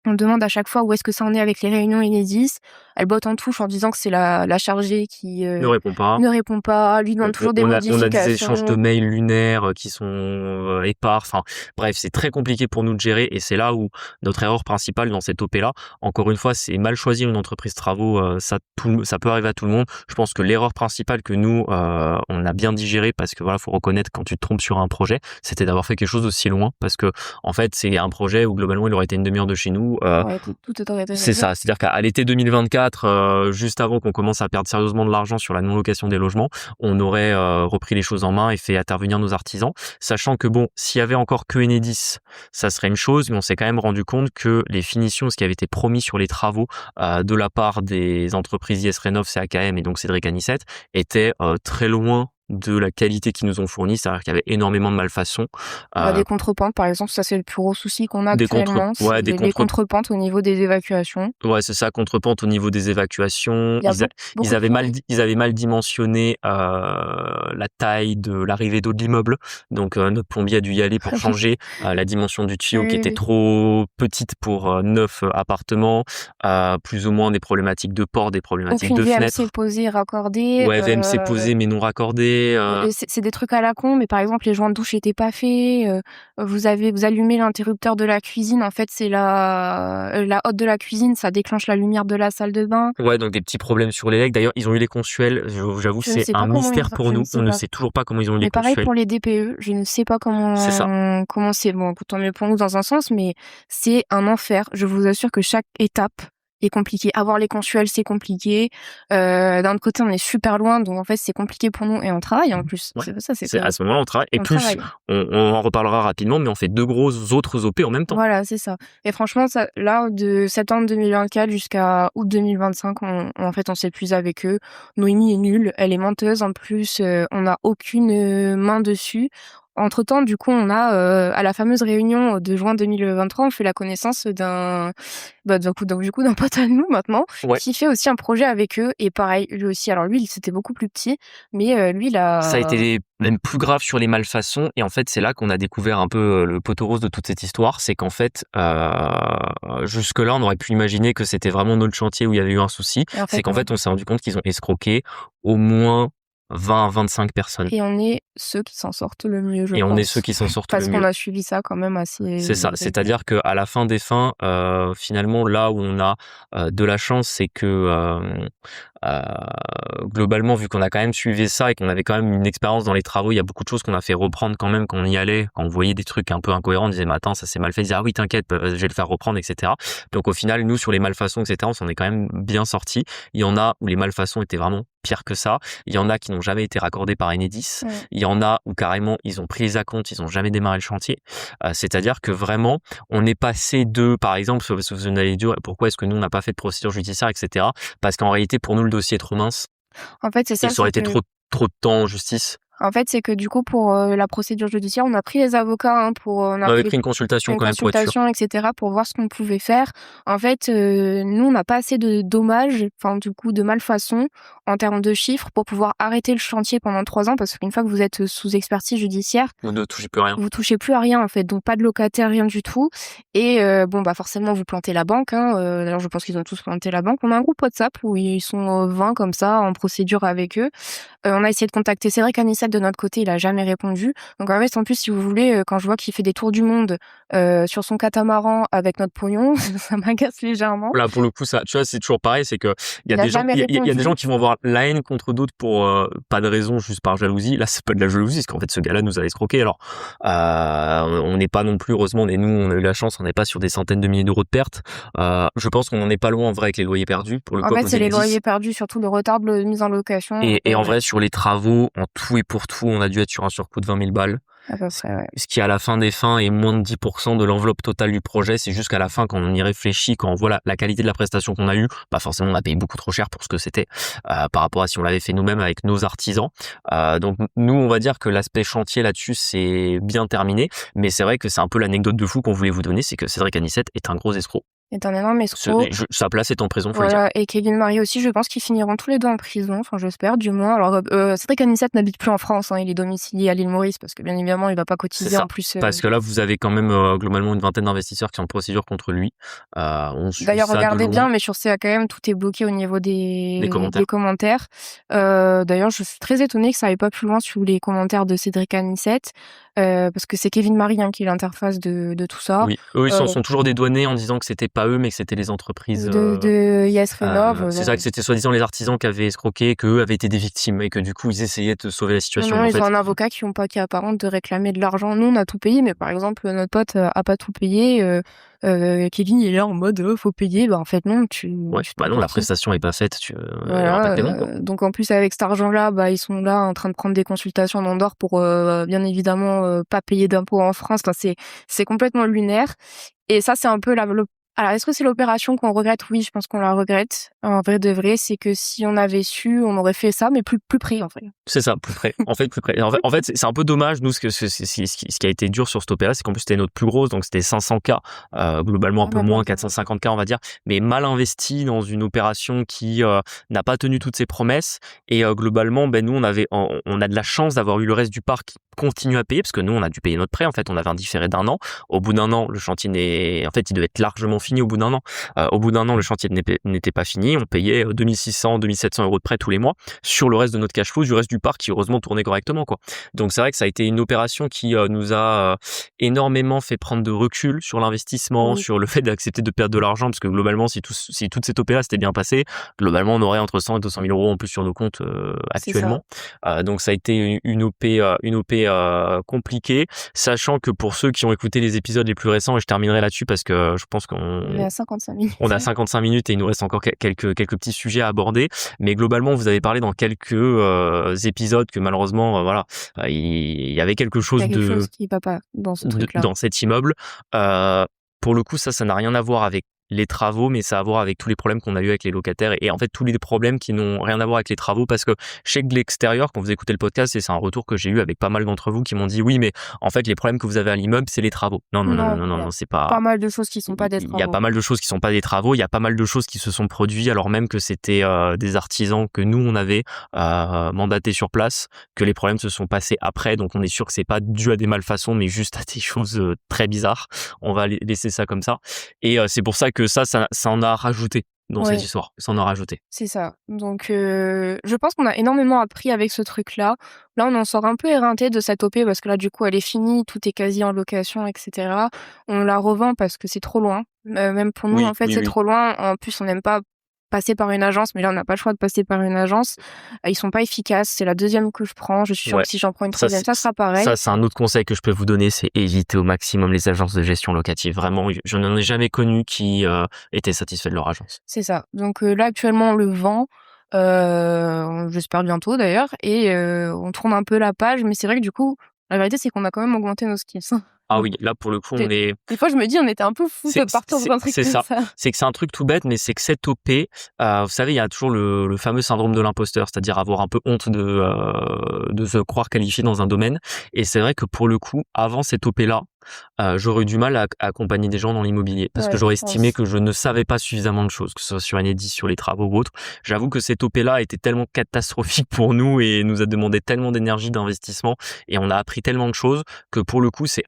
on demande à chaque fois où est-ce que ça en est avec les réunions Enedis. Elle botte en touche en disant que c'est la chargée qui ne répond pas, lui demande toujours des modifications. On a des échanges de mails lunaires qui sont épars. Enfin, bref, c'est très compliqué pour nous de gérer et c'est là où notre erreur principale dans cette OP-là, encore une fois, c'est mal choisir une entreprise travaux. Ça peut arriver à tout le monde. Je pense que l'erreur principale que nous, on a bien digéré parce que voilà, faut reconnaître quand tu te trompes sur un projet, c'était d'avoir fait quelque chose aussi loin parce que en fait, c'est un projet où globalement, il aurait été une demi-heure de chez nous. Tout aurait été c'est ça, c'est-à-dire qu'à l'été 2024, juste avant qu'on commence à perdre sérieusement de l'argent sur la non-location des logements, on aurait repris les choses en main et fait intervenir nos artisans, sachant que bon, s'il y avait encore que Enedis, ça serait une chose, mais on s'est quand même rendu compte que les finitions, ce qui avait été promis sur les travaux de la part des entreprises IS Rénov, CAKM et donc Cédric Anissette, était très loin de la qualité qu'ils nous ont fournie, c'est-à-dire qu'il y avait énormément de malfaçons. Des contrepentes, par exemple, ça c'est le plus gros souci qu'on a actuellement. Des contrepentes au niveau des évacuations. Ouais, c'est ça, contrepente au niveau des évacuations. Ils avaient mal dimensionné la taille de l'arrivée d'eau de l'immeuble. Donc notre plombier a dû y aller pour changer la dimension du tuyau qui était trop petite pour 9 appartements. Plus ou moins des problématiques de port, des problématiques de fenêtres. VMC posée, raccordée. Ouais, VMC posée mais non raccordée. C'est des trucs à la con, mais par exemple les joints de douche étaient pas faits. Vous allumez l'interrupteur de la cuisine, en fait c'est la hotte de la cuisine, ça déclenche la lumière de la salle de bain. Ouais, donc des petits problèmes sur les legs. D'ailleurs, ils ont eu les consuels. J'avoue, c'est un mystère pour nous. On ne sait toujours pas comment ils ont eu les consuels. Mais pareil pour les DPE, je ne sais pas comment. C'est ça. Comment c'est bon, tant mieux pour nous dans un sens, mais c'est un enfer. Je vous assure que chaque étape est compliqué. Avoir les consuels, c'est compliqué. D'un autre côté, on est super loin, donc en fait, c'est compliqué pour nous et on travaille en plus. Ouais. C'est à ce moment-là, on travaille. Et plus, on en reparlera rapidement, mais on fait 2 grosses autres OP en même temps. Voilà, c'est ça. Et franchement, là, de septembre 2024 jusqu'à août 2025, en fait, on s'épuise avec eux. Noémie est nulle, elle est menteuse. En plus, on n'a aucune main dessus. Entre-temps, du coup, on a à la fameuse réunion de juin 2023, on fait la connaissance d'un pote à nous maintenant, qui fait aussi un projet avec eux. Et pareil, lui aussi. Alors lui, c'était beaucoup plus petit, mais lui, ça a été même plus grave sur les malfaçons. Et en fait, c'est là qu'on a découvert un peu le poteau rose de toute cette histoire. C'est qu'en fait, jusque-là, on aurait pu imaginer que c'était vraiment notre chantier où il y avait eu un souci. C'est qu'en fait, on s'est rendu compte qu'ils ont escroqué au moins 20 à 25 personnes. Et on est ceux qui s'en sortent le mieux, je pense. Et on est ceux qui s'en sortent le mieux. Parce qu'on a suivi ça quand même assez... C'est ça, c'est-à-dire qu'à la fin des fins, finalement, là où on a de la chance, c'est que globalement, vu qu'on a quand même suivi ça et qu'on avait quand même une expérience dans les travaux, il y a beaucoup de choses qu'on a fait reprendre quand même quand on y allait, quand on voyait des trucs un peu incohérents, on disait mais attends, ça c'est mal fait, on disait ah oui t'inquiète, je vais le faire reprendre, etc. Donc au final, nous sur les malfaçons, etc., on s'en est quand même bien sortis. Il y en a où les malfaçons étaient vraiment pires que ça. Il y en a qui n'ont jamais été raccordés par Enedis. Ouais. Il y en a où carrément ils ont pris les acomptes, ils n'ont jamais démarré le chantier. C'est-à-dire que vraiment, on est passé de, par exemple, vous allez dire pourquoi est-ce que nous on n'a pas fait de procédure judiciaire, etc. Parce qu'en réalité, pour nous le dossier est trop mince. En fait, c'est ça. Ça aurait été trop de temps en justice. En fait, c'est que du coup, pour la procédure judiciaire, on a pris les avocats, on avait pris une consultation quand même pour être sûr. etc., pour voir ce qu'on pouvait faire. En fait, nous, on n'a pas assez de dommages, du coup, de malfaçons en termes de chiffres pour pouvoir arrêter le chantier pendant 3 ans, parce qu'une fois que vous êtes sous expertise judiciaire, vous ne touchez plus à rien. Vous touchez plus à rien, en fait, donc pas de locataire, rien du tout. Et forcément, vous plantez la banque. D'ailleurs, je pense qu'ils ont tous planté la banque. On a un groupe WhatsApp où ils sont 20 comme ça en procédure avec eux. On a essayé de contacter Cédric Anissette de notre côté, il a jamais répondu. Donc en fait, en plus, si vous voulez, quand je vois qu'il fait des tours du monde sur son catamaran avec notre pognon, ça m'agace légèrement. Là, pour le coup, ça, tu vois, c'est toujours pareil, c'est que il y a des gens qui vont avoir la haine contre d'autres pour pas de raison, juste par jalousie. Là, c'est pas de la jalousie, parce qu'en fait, ce gars-là nous a escroqué. Alors, on n'est pas non plus, heureusement, et nous, on a eu la chance, on n'est pas sur des centaines de milliers d'euros de pertes. Je pense qu'on n'en est pas loin en vrai avec les loyers perdus. Pour le coup, en fait, c'est les loyers perdus, surtout le retard de mise en location. Et en vrai, sur les travaux, en tout et pour tout, on a dû être sur un surcoût de 20 000 balles. À peu près, ouais. Ce qui, à la fin des fins, est moins de 10% de l'enveloppe totale du projet. C'est juste qu'à la fin, quand on y réfléchit, quand on voit la qualité de la prestation qu'on a eue, forcément, on a payé beaucoup trop cher pour ce que c'était par rapport à si on l'avait fait nous-mêmes avec nos artisans. Donc, nous, on va dire que l'aspect chantier là-dessus, c'est bien terminé. Mais c'est vrai que c'est un peu l'anecdote de fou qu'on voulait vous donner, c'est que Cédric Anissette est un gros escroc. est un énorme escroc. Sa place est en prison, faut voilà, le dire. Et Kevin Marie aussi, je pense qu'ils finiront tous les deux en prison, enfin j'espère du moins. Alors Cédric Anissette n'habite plus en France, il est domicilié à l'île Maurice parce que bien évidemment il va pas cotiser en plus. Parce que là vous avez quand même globalement une vingtaine d'investisseurs qui sont en procédure contre lui. On suit D'ailleurs ça regardez de loin. bien, mais sur CA quand même tout est bloqué au niveau des commentaires. D'ailleurs je suis très étonnée que ça aille pas plus loin sur les commentaires de Cédric Anissette. Parce que c'est Kevin Marie qui est l'interface de tout ça. Oui, eux ils sont toujours dédouanés en disant que c'était pas eux mais que c'était les entreprises de Yes Rénov. C'est ça, que c'était soi-disant les artisans qui avaient escroqué, qu'eux avaient été des victimes et que du coup ils essayaient de sauver la situation. Non, ils ont un avocat qui apparente de réclamer de l'argent. Nous on a tout payé, mais par exemple notre pote a pas tout payé. Kevin il est là en mode faut payer. Bah en fait non, non, la prestation est pas faite, voilà, pas de paiement, quoi. Donc en plus avec cet argent-là, ils sont là en train de prendre des consultations en Andorre pour bien évidemment pas payer d'impôts en France. Enfin, c'est complètement lunaire. Et ça c'est un peu alors, est-ce que c'est l'opération qu'on regrette? Oui, je pense qu'on la regrette. En vrai de vrai, c'est que si on avait su, on aurait fait ça, mais plus près, en fait. C'est ça, plus près. En fait, plus près. En fait, c'est un peu dommage. Nous, ce qui a été dur sur cette opéra, c'est qu'en plus, c'était notre plus grosse, donc c'était 500K, globalement un peu moins, 450K, on va dire, mais mal investi dans une opération qui n'a pas tenu toutes ses promesses. Et globalement, nous, on a de la chance d'avoir eu le reste du parc qui continue à payer, parce que nous, on a dû payer notre prêt. En fait, on avait un différé d'1 an. Au bout d'1 an, le chantier il devait être largement fini au bout d'1 an. Au bout d'1 an, le chantier n'était pas fini. On payait 2600, 2700 euros de prêt tous les mois sur le reste de notre cash flow, du reste du parc qui heureusement tournait correctement, quoi. Donc c'est vrai que ça a été une opération qui nous a énormément fait prendre de recul sur l'investissement, sur le fait d'accepter de perdre de l'argent, parce que globalement, si toute cette opéra s'était bien passée, globalement, on aurait entre 100 et 200 000 euros en plus sur nos comptes actuellement. Donc ça a été une OP compliquée, sachant que pour ceux qui ont écouté les épisodes les plus récents, et je terminerai là-dessus parce que je pense qu'on est à 55 minutes. On a 55 minutes et il nous reste encore quelques petits sujets à aborder, mais globalement, vous avez parlé dans quelques épisodes que malheureusement, il y avait quelque chose qui va pas dans ce truc-là, dans cet immeuble. Pour le coup, ça n'a rien à voir avec les travaux, mais ça a à voir avec tous les problèmes qu'on a eu avec les locataires et en fait tous les problèmes qui n'ont rien à voir avec les travaux, parce que je sais que de l'extérieur, quand vous écoutez le podcast, et c'est un retour que j'ai eu avec pas mal d'entre vous qui m'ont dit oui, mais en fait les problèmes que vous avez à l'immeuble, c'est les travaux. Non, c'est pas mal de choses qui sont pas des travaux. Il y a pas mal de choses qui sont pas des travaux, il y a pas mal de choses qui se sont produites alors même que c'était des artisans que nous on avait mandatés sur place, que les problèmes se sont passés après, donc on est sûr que c'est pas dû à des malfaçons mais juste à des choses très bizarres. On va laisser ça comme ça, et c'est pour ça que ça en a rajouté dans cette histoire. Ça en a rajouté. C'est ça. Donc, je pense qu'on a énormément appris avec ce truc-là. Là, on en sort un peu éreinté de cette OP parce que là, du coup, elle est finie, tout est quasi en location, etc. On la revend parce que c'est trop loin. Même pour nous, c'est trop loin. En plus, on n'aime pas passer par une agence, mais là on n'a pas le choix de passer par une agence. Ils sont pas efficaces, c'est la deuxième que je prends, je suis sûre que si j'en prends une troisième, ça sera pareil. Ça c'est un autre conseil que je peux vous donner, c'est éviter au maximum les agences de gestion locative. Vraiment, je n'en ai jamais connu qui étaient satisfaits de leur agence. C'est ça. Donc là actuellement on le vend, j'espère bientôt d'ailleurs, et on tourne un peu la page, mais c'est vrai que du coup la vérité c'est qu'on a quand même augmenté nos skills. Ah oui, là pour le coup, on est. Des fois, je me dis, on était un peu fous de partir sur un truc comme ça. C'est que c'est un truc tout bête, mais c'est que cette OP, vous savez, il y a toujours le fameux syndrome de l'imposteur, c'est-à-dire avoir un peu honte de se croire qualifié dans un domaine. Et c'est vrai que pour le coup, avant cette OP-là, j'aurais eu du mal à accompagner des gens dans l'immobilier parce que j'aurais estimé que je ne savais pas suffisamment de choses, que ce soit sur Enedis, sur les travaux ou autre. J'avoue que cette OP-là était tellement catastrophique pour nous et nous a demandé tellement d'énergie, d'investissement, et on a appris tellement de choses que pour le coup, c'est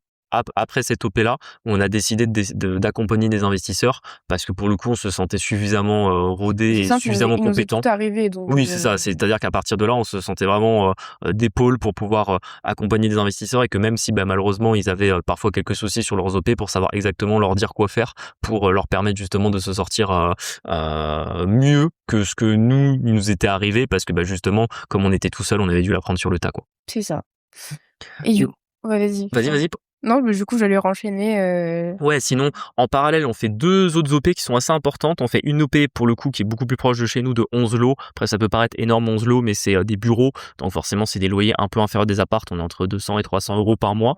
après cette OP-là, on a décidé d'accompagner des investisseurs parce que pour le coup, on se sentait suffisamment rodé et suffisamment compétent. Oui, c'est ça. C'est-à-dire qu'à partir de là, on se sentait vraiment d'épaule pour pouvoir accompagner des investisseurs, et que même si malheureusement, ils avaient parfois quelques soucis sur leurs OP, pour savoir exactement leur dire quoi faire pour leur permettre justement de se sortir mieux que ce que nous était arrivé, parce que justement, comme on était tout seul, on avait dû l'apprendre sur le tas, quoi. C'est ça. Et vas-y. Vas-y. Non, mais du coup, j'allais renchaîner. Ouais, sinon, en parallèle, on fait deux autres OP qui sont assez importantes. On fait une OP, pour le coup, qui est beaucoup plus proche de chez nous, de 11 lots. Après, ça peut paraître énorme, 11 lots, mais c'est des bureaux. Donc, forcément, c'est des loyers un peu inférieurs des apparts. On est entre 200 et 300 euros par mois.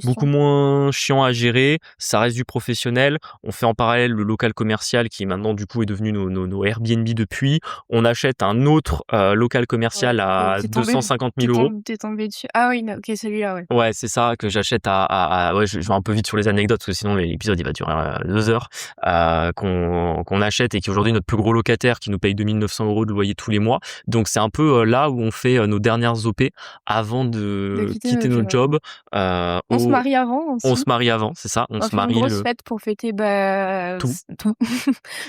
Beaucoup moins chiant à gérer. Ça reste du professionnel. On fait en parallèle le local commercial qui, maintenant, du coup, est devenu nos Airbnb depuis. On achète un autre local commercial à 250 000 euros. T'es tombé dessus. Ah oui, ok, celui-là, ouais. Ouais, c'est ça, que j'achète à ouais, je vais un peu vite sur les anecdotes parce que sinon l'épisode il va durer 2 heures. Qu'on achète et qui est aujourd'hui notre plus gros locataire qui nous paye 2 900 € de loyer tous les mois. Donc c'est un peu là où on fait nos dernières OP avant de quitter notre job. On se marie avant aussi. On se marie avant, c'est ça. On se marie une grosse fête pour fêter tout.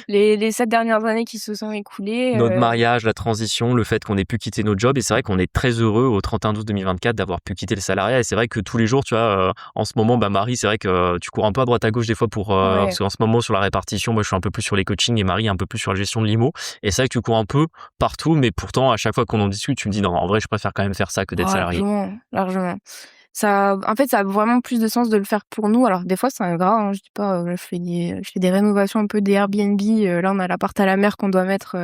les 7 dernières années qui se sont écoulées. Notre mariage, la transition, le fait qu'on ait pu quitter notre job. Et c'est vrai qu'on est très heureux au 31/12/2024 d'avoir pu quitter le salariat. Et c'est vrai que tous les jours, tu vois, en ce moment, Marie, c'est vrai que tu cours un peu à droite à gauche des fois parce qu'en ce moment, sur la répartition, moi, je suis un peu plus sur les coachings et Marie un peu plus sur la gestion de l'IMO. Et c'est vrai que tu cours un peu partout, mais pourtant, à chaque fois qu'on en discute, tu me dis non, en vrai, je préfère quand même faire ça que d'être salarié. Largement. Ça a vraiment plus de sens de le faire pour nous. Alors des fois c'est ingrat, hein, je dis pas, je fais des rénovations un peu des Airbnb. Là on a l'appart à la mer qu'on doit mettre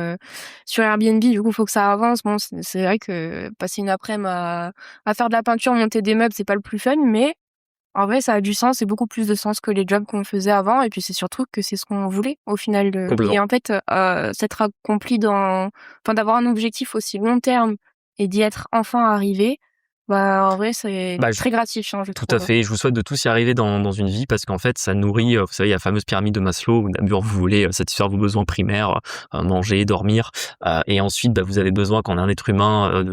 sur Airbnb. Du coup faut que ça avance. Bon c'est vrai que passer une après-midi à faire de la peinture, monter des meubles, c'est pas le plus fun, mais en vrai ça a du sens, c'est beaucoup plus de sens que les jobs qu'on faisait avant. Et puis c'est surtout que c'est ce qu'on voulait au final. Et en fait s'être accompli d'avoir un objectif aussi long terme et d'y être enfin arrivé. En vrai, c'est très gratifiant, je trouve. Tout à fait. Je vous souhaite de tous y arriver dans une vie parce qu'en fait, ça nourrit, vous savez, il y a la fameuse pyramide de Maslow où d'abord vous voulez satisfaire vos besoins primaires, manger, dormir, et ensuite, vous avez besoin quand on est un être humain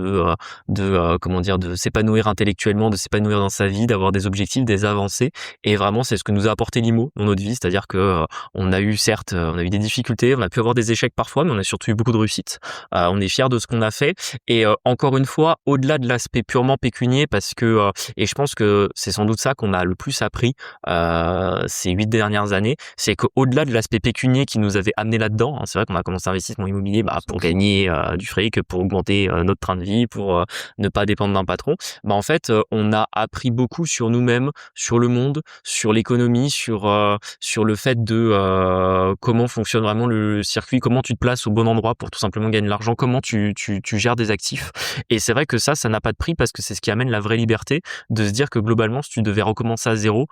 de s'épanouir intellectuellement, de s'épanouir dans sa vie, d'avoir des objectifs, des avancées. Et vraiment, c'est ce que nous a apporté l'IMO dans notre vie, c'est-à-dire que on a eu des difficultés, on a pu avoir des échecs parfois, mais on a surtout eu beaucoup de réussites. On est fiers de ce qu'on a fait. Et encore une fois, au-delà de l'aspect purement pécunier, parce que et je pense que c'est sans doute ça qu'on a le plus appris ces 8 dernières années, c'est qu'au-delà de l'aspect pécunier qui nous avait amené là-dedans, c'est vrai qu'on a commencé l'investissement immobilier pour gagner du fric, pour augmenter notre train de vie, pour ne pas dépendre d'un patron. En fait, on a appris beaucoup sur nous-mêmes, sur le monde, sur l'économie, sur le fait de comment fonctionne vraiment le circuit, comment tu te places au bon endroit pour tout simplement gagner de l'argent, comment tu gères des actifs. Et c'est vrai que ça n'a pas de prix parce que c'est ce qui amène la vraie liberté de se dire que globalement, si tu devais recommencer à zéro,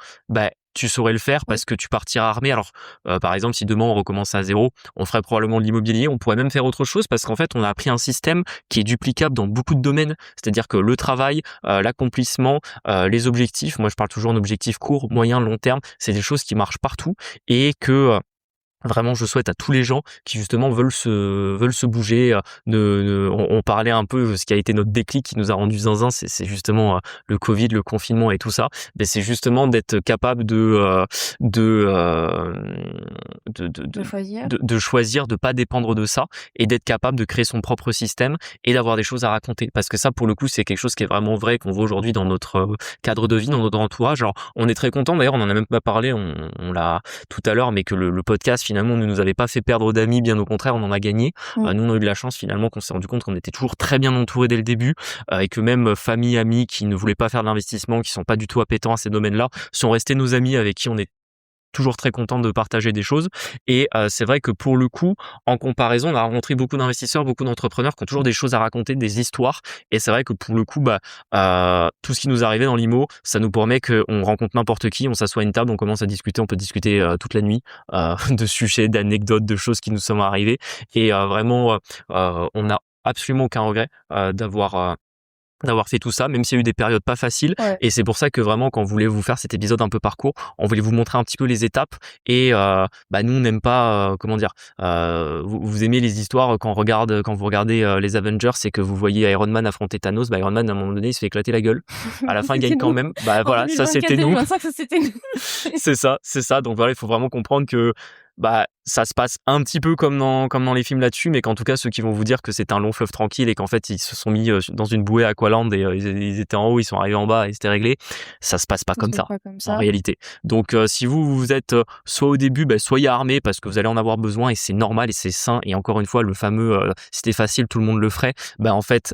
tu saurais le faire parce que tu partiras armé. Alors, par exemple, si demain on recommence à zéro, on ferait probablement de l'immobilier, on pourrait même faire autre chose parce qu'en fait, on a appris un système qui est duplicable dans beaucoup de domaines. C'est-à-dire que le travail, l'accomplissement, les objectifs, moi je parle toujours d'objectifs court, moyen, long terme, c'est des choses qui marchent partout et que vraiment, je souhaite à tous les gens qui justement veulent se bouger. On parlait un peu de ce qui a été notre déclic qui nous a rendu zinzin, c'est justement le Covid, le confinement et tout ça. Mais c'est justement d'être capable de choisir, de pas dépendre de ça et d'être capable de créer son propre système et d'avoir des choses à raconter. Parce que ça, pour le coup, c'est quelque chose qui est vraiment vrai qu'on voit aujourd'hui dans notre cadre de vie, dans notre entourage. Alors, on est très content. D'ailleurs, on en a même pas parlé. On l'a tout à l'heure, mais que le podcast finalement ne nous avait pas fait perdre d'amis, bien au contraire, on en a gagné. Nous, on a eu de la chance finalement qu'on s'est rendu compte qu'on était toujours très bien entourés dès le début et que même famille, amis qui ne voulaient pas faire de l'investissement, qui sont pas du tout appétents à ces domaines-là, sont restés nos amis avec qui on est toujours très content de partager des choses. Et c'est vrai que pour le coup, en comparaison, on a rencontré beaucoup d'investisseurs, beaucoup d'entrepreneurs qui ont toujours des choses à raconter, des histoires. Et c'est vrai que pour le coup, tout ce qui nous est arrivé dans l'IMO, ça nous permet qu'on rencontre n'importe qui, on s'assoit à une table, on commence à discuter, on peut discuter toute la nuit de sujets, d'anecdotes, de choses qui nous sont arrivées. Et vraiment, on n'a absolument aucun regret d'avoir fait tout ça, même s'il y a eu des périodes pas faciles. Ouais. Et c'est pour ça que vraiment, quand on voulait vous faire cet épisode un peu parcours, on voulait vous montrer un petit peu les étapes. Et nous, on n'aime pas, vous aimez les histoires quand vous regardez les Avengers, c'est que vous voyez Iron Man affronter Thanos. Iron Man, à un moment donné, il se fait éclater la gueule. À la fin, il gagne quand même. Voilà, ça c'était nous. C'est ça. Donc voilà, il faut vraiment comprendre que ça se passe un petit peu comme dans les films là-dessus, mais qu'en tout cas, ceux qui vont vous dire que c'est un long fleuve tranquille et qu'en fait, ils se sont mis dans une bouée à Aqualand et ils étaient en haut, ils sont arrivés en bas et c'était réglé, ça se passe pas comme ça, en réalité. Donc, si vous êtes soit au début, soyez armés parce que vous allez en avoir besoin et c'est normal et c'est sain. Et encore une fois, le fameux si c'était facile, tout le monde le ferait. En fait,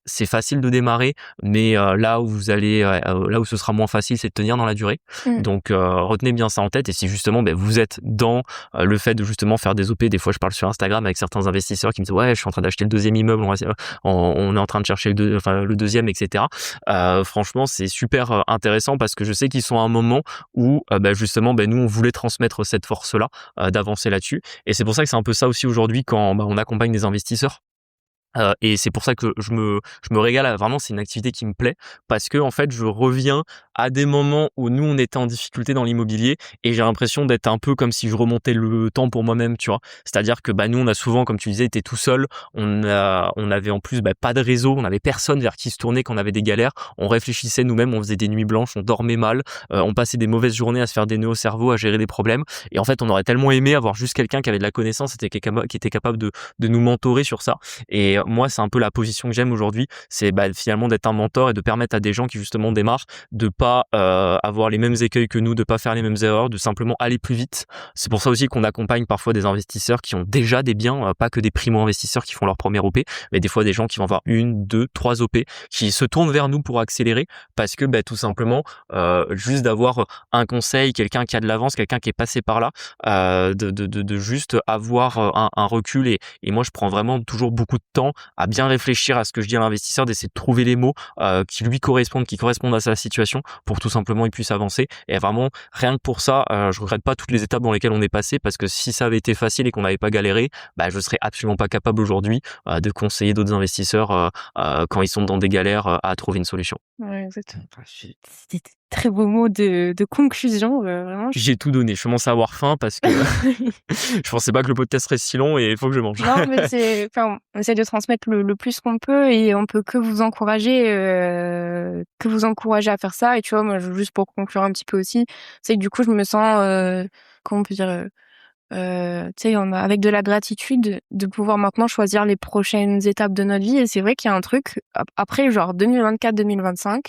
c'est facile de démarrer, mais là où ce sera moins facile, c'est de tenir dans la durée. Donc, retenez bien ça en tête. Et si justement, vous êtes dans le fait de justement faire des OP, des fois je parle sur Instagram avec certains investisseurs qui me disent ouais, je suis en train d'acheter le deuxième immeuble, on est en train de chercher le deuxième, etc. Franchement, c'est super intéressant parce que je sais qu'ils sont à un moment où justement, nous on voulait transmettre cette force-là, d'avancer là-dessus. Et c'est pour ça que c'est un peu ça aussi aujourd'hui quand on accompagne des investisseurs. Et c'est pour ça que je me régale, vraiment c'est une activité qui me plaît parce que en fait je reviens à des moments où nous on était en difficulté dans l'immobilier et j'ai l'impression d'être un peu comme si je remontais le temps pour moi-même, tu vois. C'est-à-dire que nous on a souvent, comme tu disais, été tout seul. On avait en plus pas de réseau, on avait personne vers qui se tourner quand on avait des galères. On réfléchissait nous-mêmes, on faisait des nuits blanches, on dormait mal, on passait des mauvaises journées à se faire des nœuds au cerveau, à gérer des problèmes. Et en fait, on aurait tellement aimé avoir juste quelqu'un qui avait de la connaissance et qui était capable de nous mentorer sur ça. Et moi, c'est un peu la position que j'aime aujourd'hui, c'est finalement d'être un mentor et de permettre à des gens qui justement démarrent de pas avoir les mêmes écueils que nous, de pas faire les mêmes erreurs, de simplement aller plus vite. C'est pour ça aussi qu'on accompagne parfois des investisseurs qui ont déjà des biens, pas que des primo-investisseurs qui font leur première OP, mais des fois des gens qui vont avoir 1, 2, 3 OP, qui se tournent vers nous pour accélérer parce que tout simplement juste d'avoir un conseil, quelqu'un qui a de l'avance, quelqu'un qui est passé par là, de juste avoir un recul et moi je prends vraiment toujours beaucoup de temps à bien réfléchir à ce que je dis à l'investisseur, d'essayer de trouver les mots qui lui correspondent, qui correspondent à sa situation pour tout simplement il puisse avancer. Et vraiment rien que pour ça, je regrette pas toutes les étapes dans lesquelles on est passé, parce que si ça avait été facile et qu'on n'avait pas galéré, je serais absolument pas capable aujourd'hui de conseiller d'autres investisseurs quand ils sont dans des galères à trouver une solution. Ouais, exactement. C'était très beau mot de conclusion, vraiment. J'ai tout donné, je commence à avoir faim parce que je pensais pas que le podcast serait si long et il faut que je mange. Non, mais on essaie de transmettre le plus qu'on peut et on peut que vous encourager à faire ça. Et tu vois, moi, juste pour conclure un petit peu aussi, c'est que du coup, je me sens, comment on peut dire, tu sais, avec de la gratitude de pouvoir maintenant choisir les prochaines étapes de notre vie. Et c'est vrai qu'il y a un truc, après, genre 2024-2025,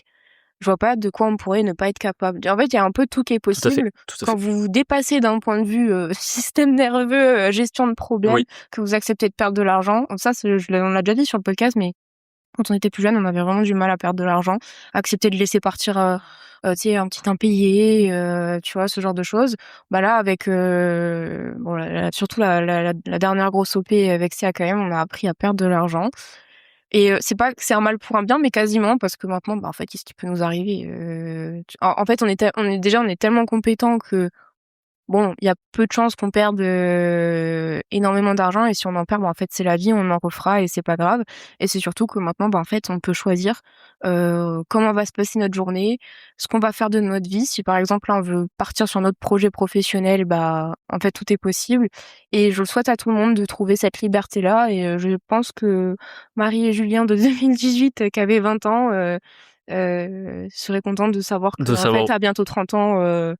je vois pas de quoi on pourrait ne pas être capable. En fait, il y a un peu tout qui est possible. Tout à quand fait. vous vous dépassez d'un point de vue système nerveux, gestion de problèmes, Oui. que vous acceptez de perdre de l'argent. Ça, on l'a déjà dit sur le podcast, mais quand on était plus jeune, on avait vraiment du mal à perdre de l'argent, accepter de laisser partir tu sais, un petit impayé, tu vois, ce genre de choses. Là, avec surtout la dernière grosse OP avec CAKM, on a appris à perdre de l'argent. Et c'est pas que c'est un mal pour un bien, mais quasiment, parce que maintenant, en fait, qu'est-ce qui peut nous arriver en fait, on est tellement compétents que bon, il y a peu de chances qu'on perde énormément d'argent, et si on en perd, en fait, c'est la vie, on en refera et c'est pas grave. Et c'est surtout que maintenant, en fait, on peut choisir comment va se passer notre journée, ce qu'on va faire de notre vie. Si par exemple, là, on veut partir sur notre projet professionnel, en fait, tout est possible. Et je le souhaite à tout le monde de trouver cette liberté-là. Et je pense que Marie et Julien de 2018, qui avaient 20 ans, seraient contents de savoir qu'en fait, à bientôt 30 ans,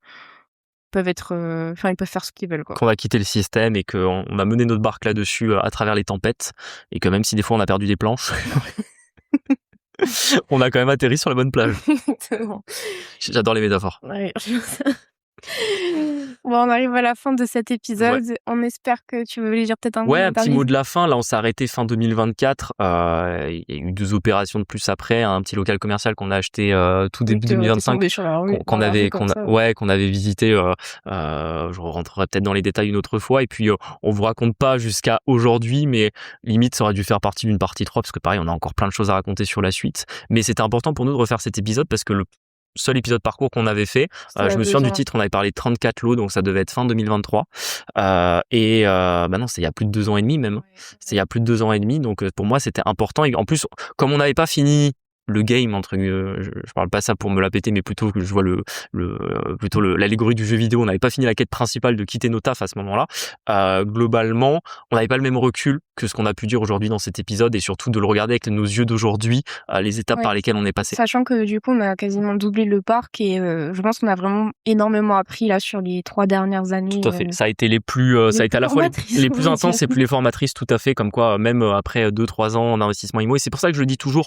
ils peuvent faire ce qu'ils veulent, quoi. Qu'on a quitté le système et qu'on a mené notre barque là-dessus à travers les tempêtes, et que même si des fois on a perdu des planches, on a quand même atterri sur la bonne plage. Exactement. J'adore les métaphores. Ouais. Bon, on arrive à la fin de cet épisode. Ouais. On espère que tu veux dire peut-être un petit mot de la fin. Là, on s'est arrêté fin 2024. Il y a eu 2 opérations de plus après. Un petit local commercial qu'on a acheté tout début 2025, qu'on avait visité. Je rentrerai peut-être dans les détails une autre fois. Et puis, on vous raconte pas jusqu'à aujourd'hui, mais limite, ça aurait dû faire partie d'une partie 3, parce que pareil, on a encore plein de choses à raconter sur la suite. Mais c'était important pour nous de refaire cet épisode parce que le seul épisode parcours qu'on avait fait, je me souviens du titre, on avait parlé de 34 lots, donc ça devait être fin 2023, non, c'est il y a plus de 2 ans et demi même. Ouais. C'est il y a plus de 2 ans et demi, donc pour moi c'était important. Et en plus, comme on n'avait pas fini le game, entre je parle pas ça pour me la péter, mais plutôt que je vois l'allégorie du jeu vidéo, on n'avait pas fini la quête principale de quitter nos tafs à ce moment-là. Globalement, on n'avait pas le même recul que ce qu'on a pu dire aujourd'hui dans cet épisode, et surtout de le regarder avec nos yeux d'aujourd'hui, les étapes par lesquelles on est passé. Sachant que du coup, on a quasiment doublé le parc, et je pense qu'on a vraiment énormément appris là sur les 3 dernières années. Tout à fait. Ça a été ça a été à la fois les plus intenses et plus les formatrices, tout à fait. Comme quoi, même après 2-3 ans d'investissement immo, et c'est pour ça que je le dis toujours,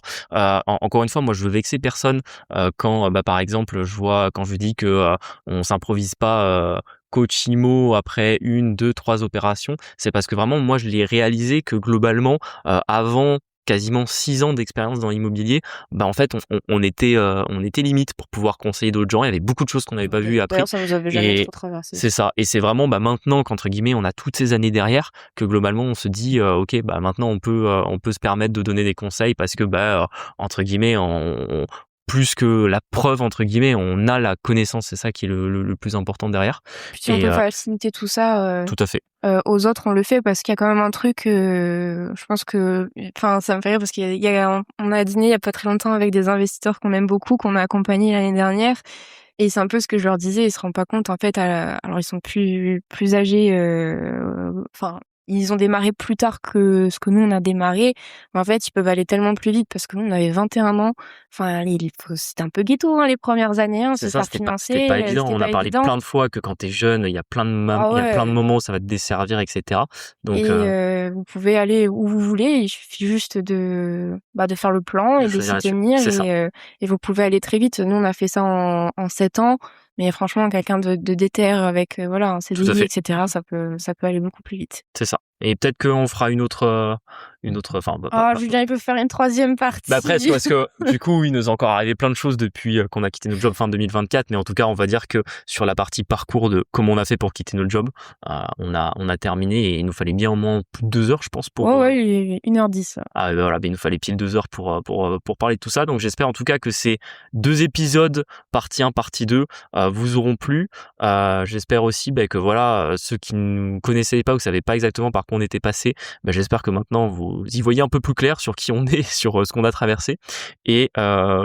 encore une fois, moi je veux vexer personne quand par exemple quand je dis que on s'improvise pas coach IMO après 1, 2, 3 opérations. C'est parce que vraiment moi je l'ai réalisé que globalement avant quasiment 6 ans d'expérience dans l'immobilier, en fait on était limite pour pouvoir conseiller d'autres gens. Il y avait beaucoup de choses qu'on n'avait pas vues après. D'ailleurs, ça nous avait jamais trop traversé. C'est ça. Et c'est vraiment maintenant qu'entre guillemets on a toutes ces années derrière, que globalement on se dit ok, maintenant on peut se permettre de donner des conseils, parce que entre guillemets plus que la preuve entre guillemets, on a la connaissance, c'est ça qui est le plus important derrière. Puis si on peut faciliter tout ça, tout à fait. Aux autres, on le fait parce qu'il y a quand même un truc. Je pense que, enfin, ça me fait rire parce on a dîné il y a pas très longtemps avec des investisseurs qu'on aime beaucoup, qu'on a accompagnés l'année dernière. Et c'est un peu ce que je leur disais, ils se rendent pas compte en fait. Alors ils sont plus âgés, enfin ils ont démarré plus tard que ce que nous on a démarré. Mais en fait ils peuvent aller tellement plus vite parce que nous on avait 21 ans. Enfin c'était un peu ghetto les premières années, c'est se ça, faire financer. C'était pas évident. On a parlé plein de fois que quand t'es jeune, il y a plein de moments où ça va te desservir, etc. Donc vous pouvez aller où vous voulez. Il suffit juste de faire le plan et de s'y tenir et vous pouvez aller très vite. Nous on a fait ça en 7 ans. Mais franchement, quelqu'un de déter avec un CDI, etc., ça peut aller beaucoup plus vite. C'est ça. Et peut-être qu'on fera une autre. Julien, il peut faire une 3e partie. Presque, parce que du coup, il nous est encore arrivé plein de choses depuis qu'on a quitté notre job fin 2024. Mais en tout cas, on va dire que sur la partie parcours de comment on a fait pour quitter notre job, on a terminé et il nous fallait bien au moins plus de 2 heures, je pense. Pour, 1h10. Il nous fallait pile 2 heures pour parler de tout ça. Donc j'espère en tout cas que ces 2 épisodes, partie 1, partie 2, vous auront plu. J'espère aussi que ceux qui ne connaissaient pas ou savaient pas exactement par quoi on était passé, j'espère que maintenant vous y voyez un peu plus clair sur qui on est, sur ce qu'on a traversé et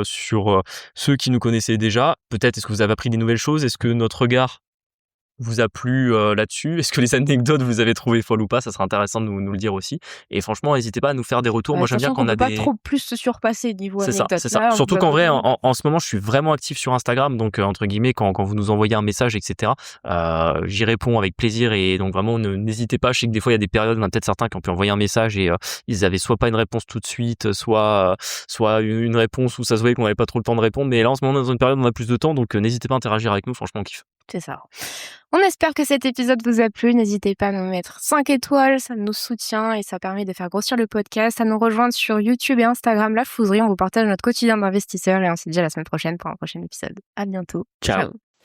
sur ceux qui nous connaissaient déjà. Peut-être est-ce que vous avez appris des nouvelles choses, est-ce que notre regard vous a plu là-dessus? Est-ce que les anecdotes vous avez trouvé folles ou pas? Ça serait intéressant de nous le dire aussi. Et franchement, n'hésitez pas à nous faire des retours. Moi, j'aime bien qu'on a des... pas trop plus se surpasser niveau anecdote. C'est ça. Surtout qu'en vrai, en ce moment, je suis vraiment actif sur Instagram. Donc, entre guillemets, quand vous nous envoyez un message, etc., j'y réponds avec plaisir. Et donc, vraiment, n'hésitez pas. Je sais que des fois, il y a des périodes, on a peut-être certains qui ont pu envoyer un message et ils avaient soit pas une réponse tout de suite, soit une réponse où ça se voyait qu'on n'avait pas trop le temps de répondre. Mais là, en ce moment, on est dans une période où on a plus de temps. Donc, n'hésitez pas à interagir avec nous. Franchement, on kiffe. C'est ça. On espère que cet épisode vous a plu. N'hésitez pas à nous mettre 5 étoiles, ça nous soutient et ça permet de faire grossir le podcast. À nous rejoindre sur YouTube et Instagram, La Fouserie. On vous partage notre quotidien d'investisseur et on se dit à la semaine prochaine pour un prochain épisode. À bientôt. Ciao.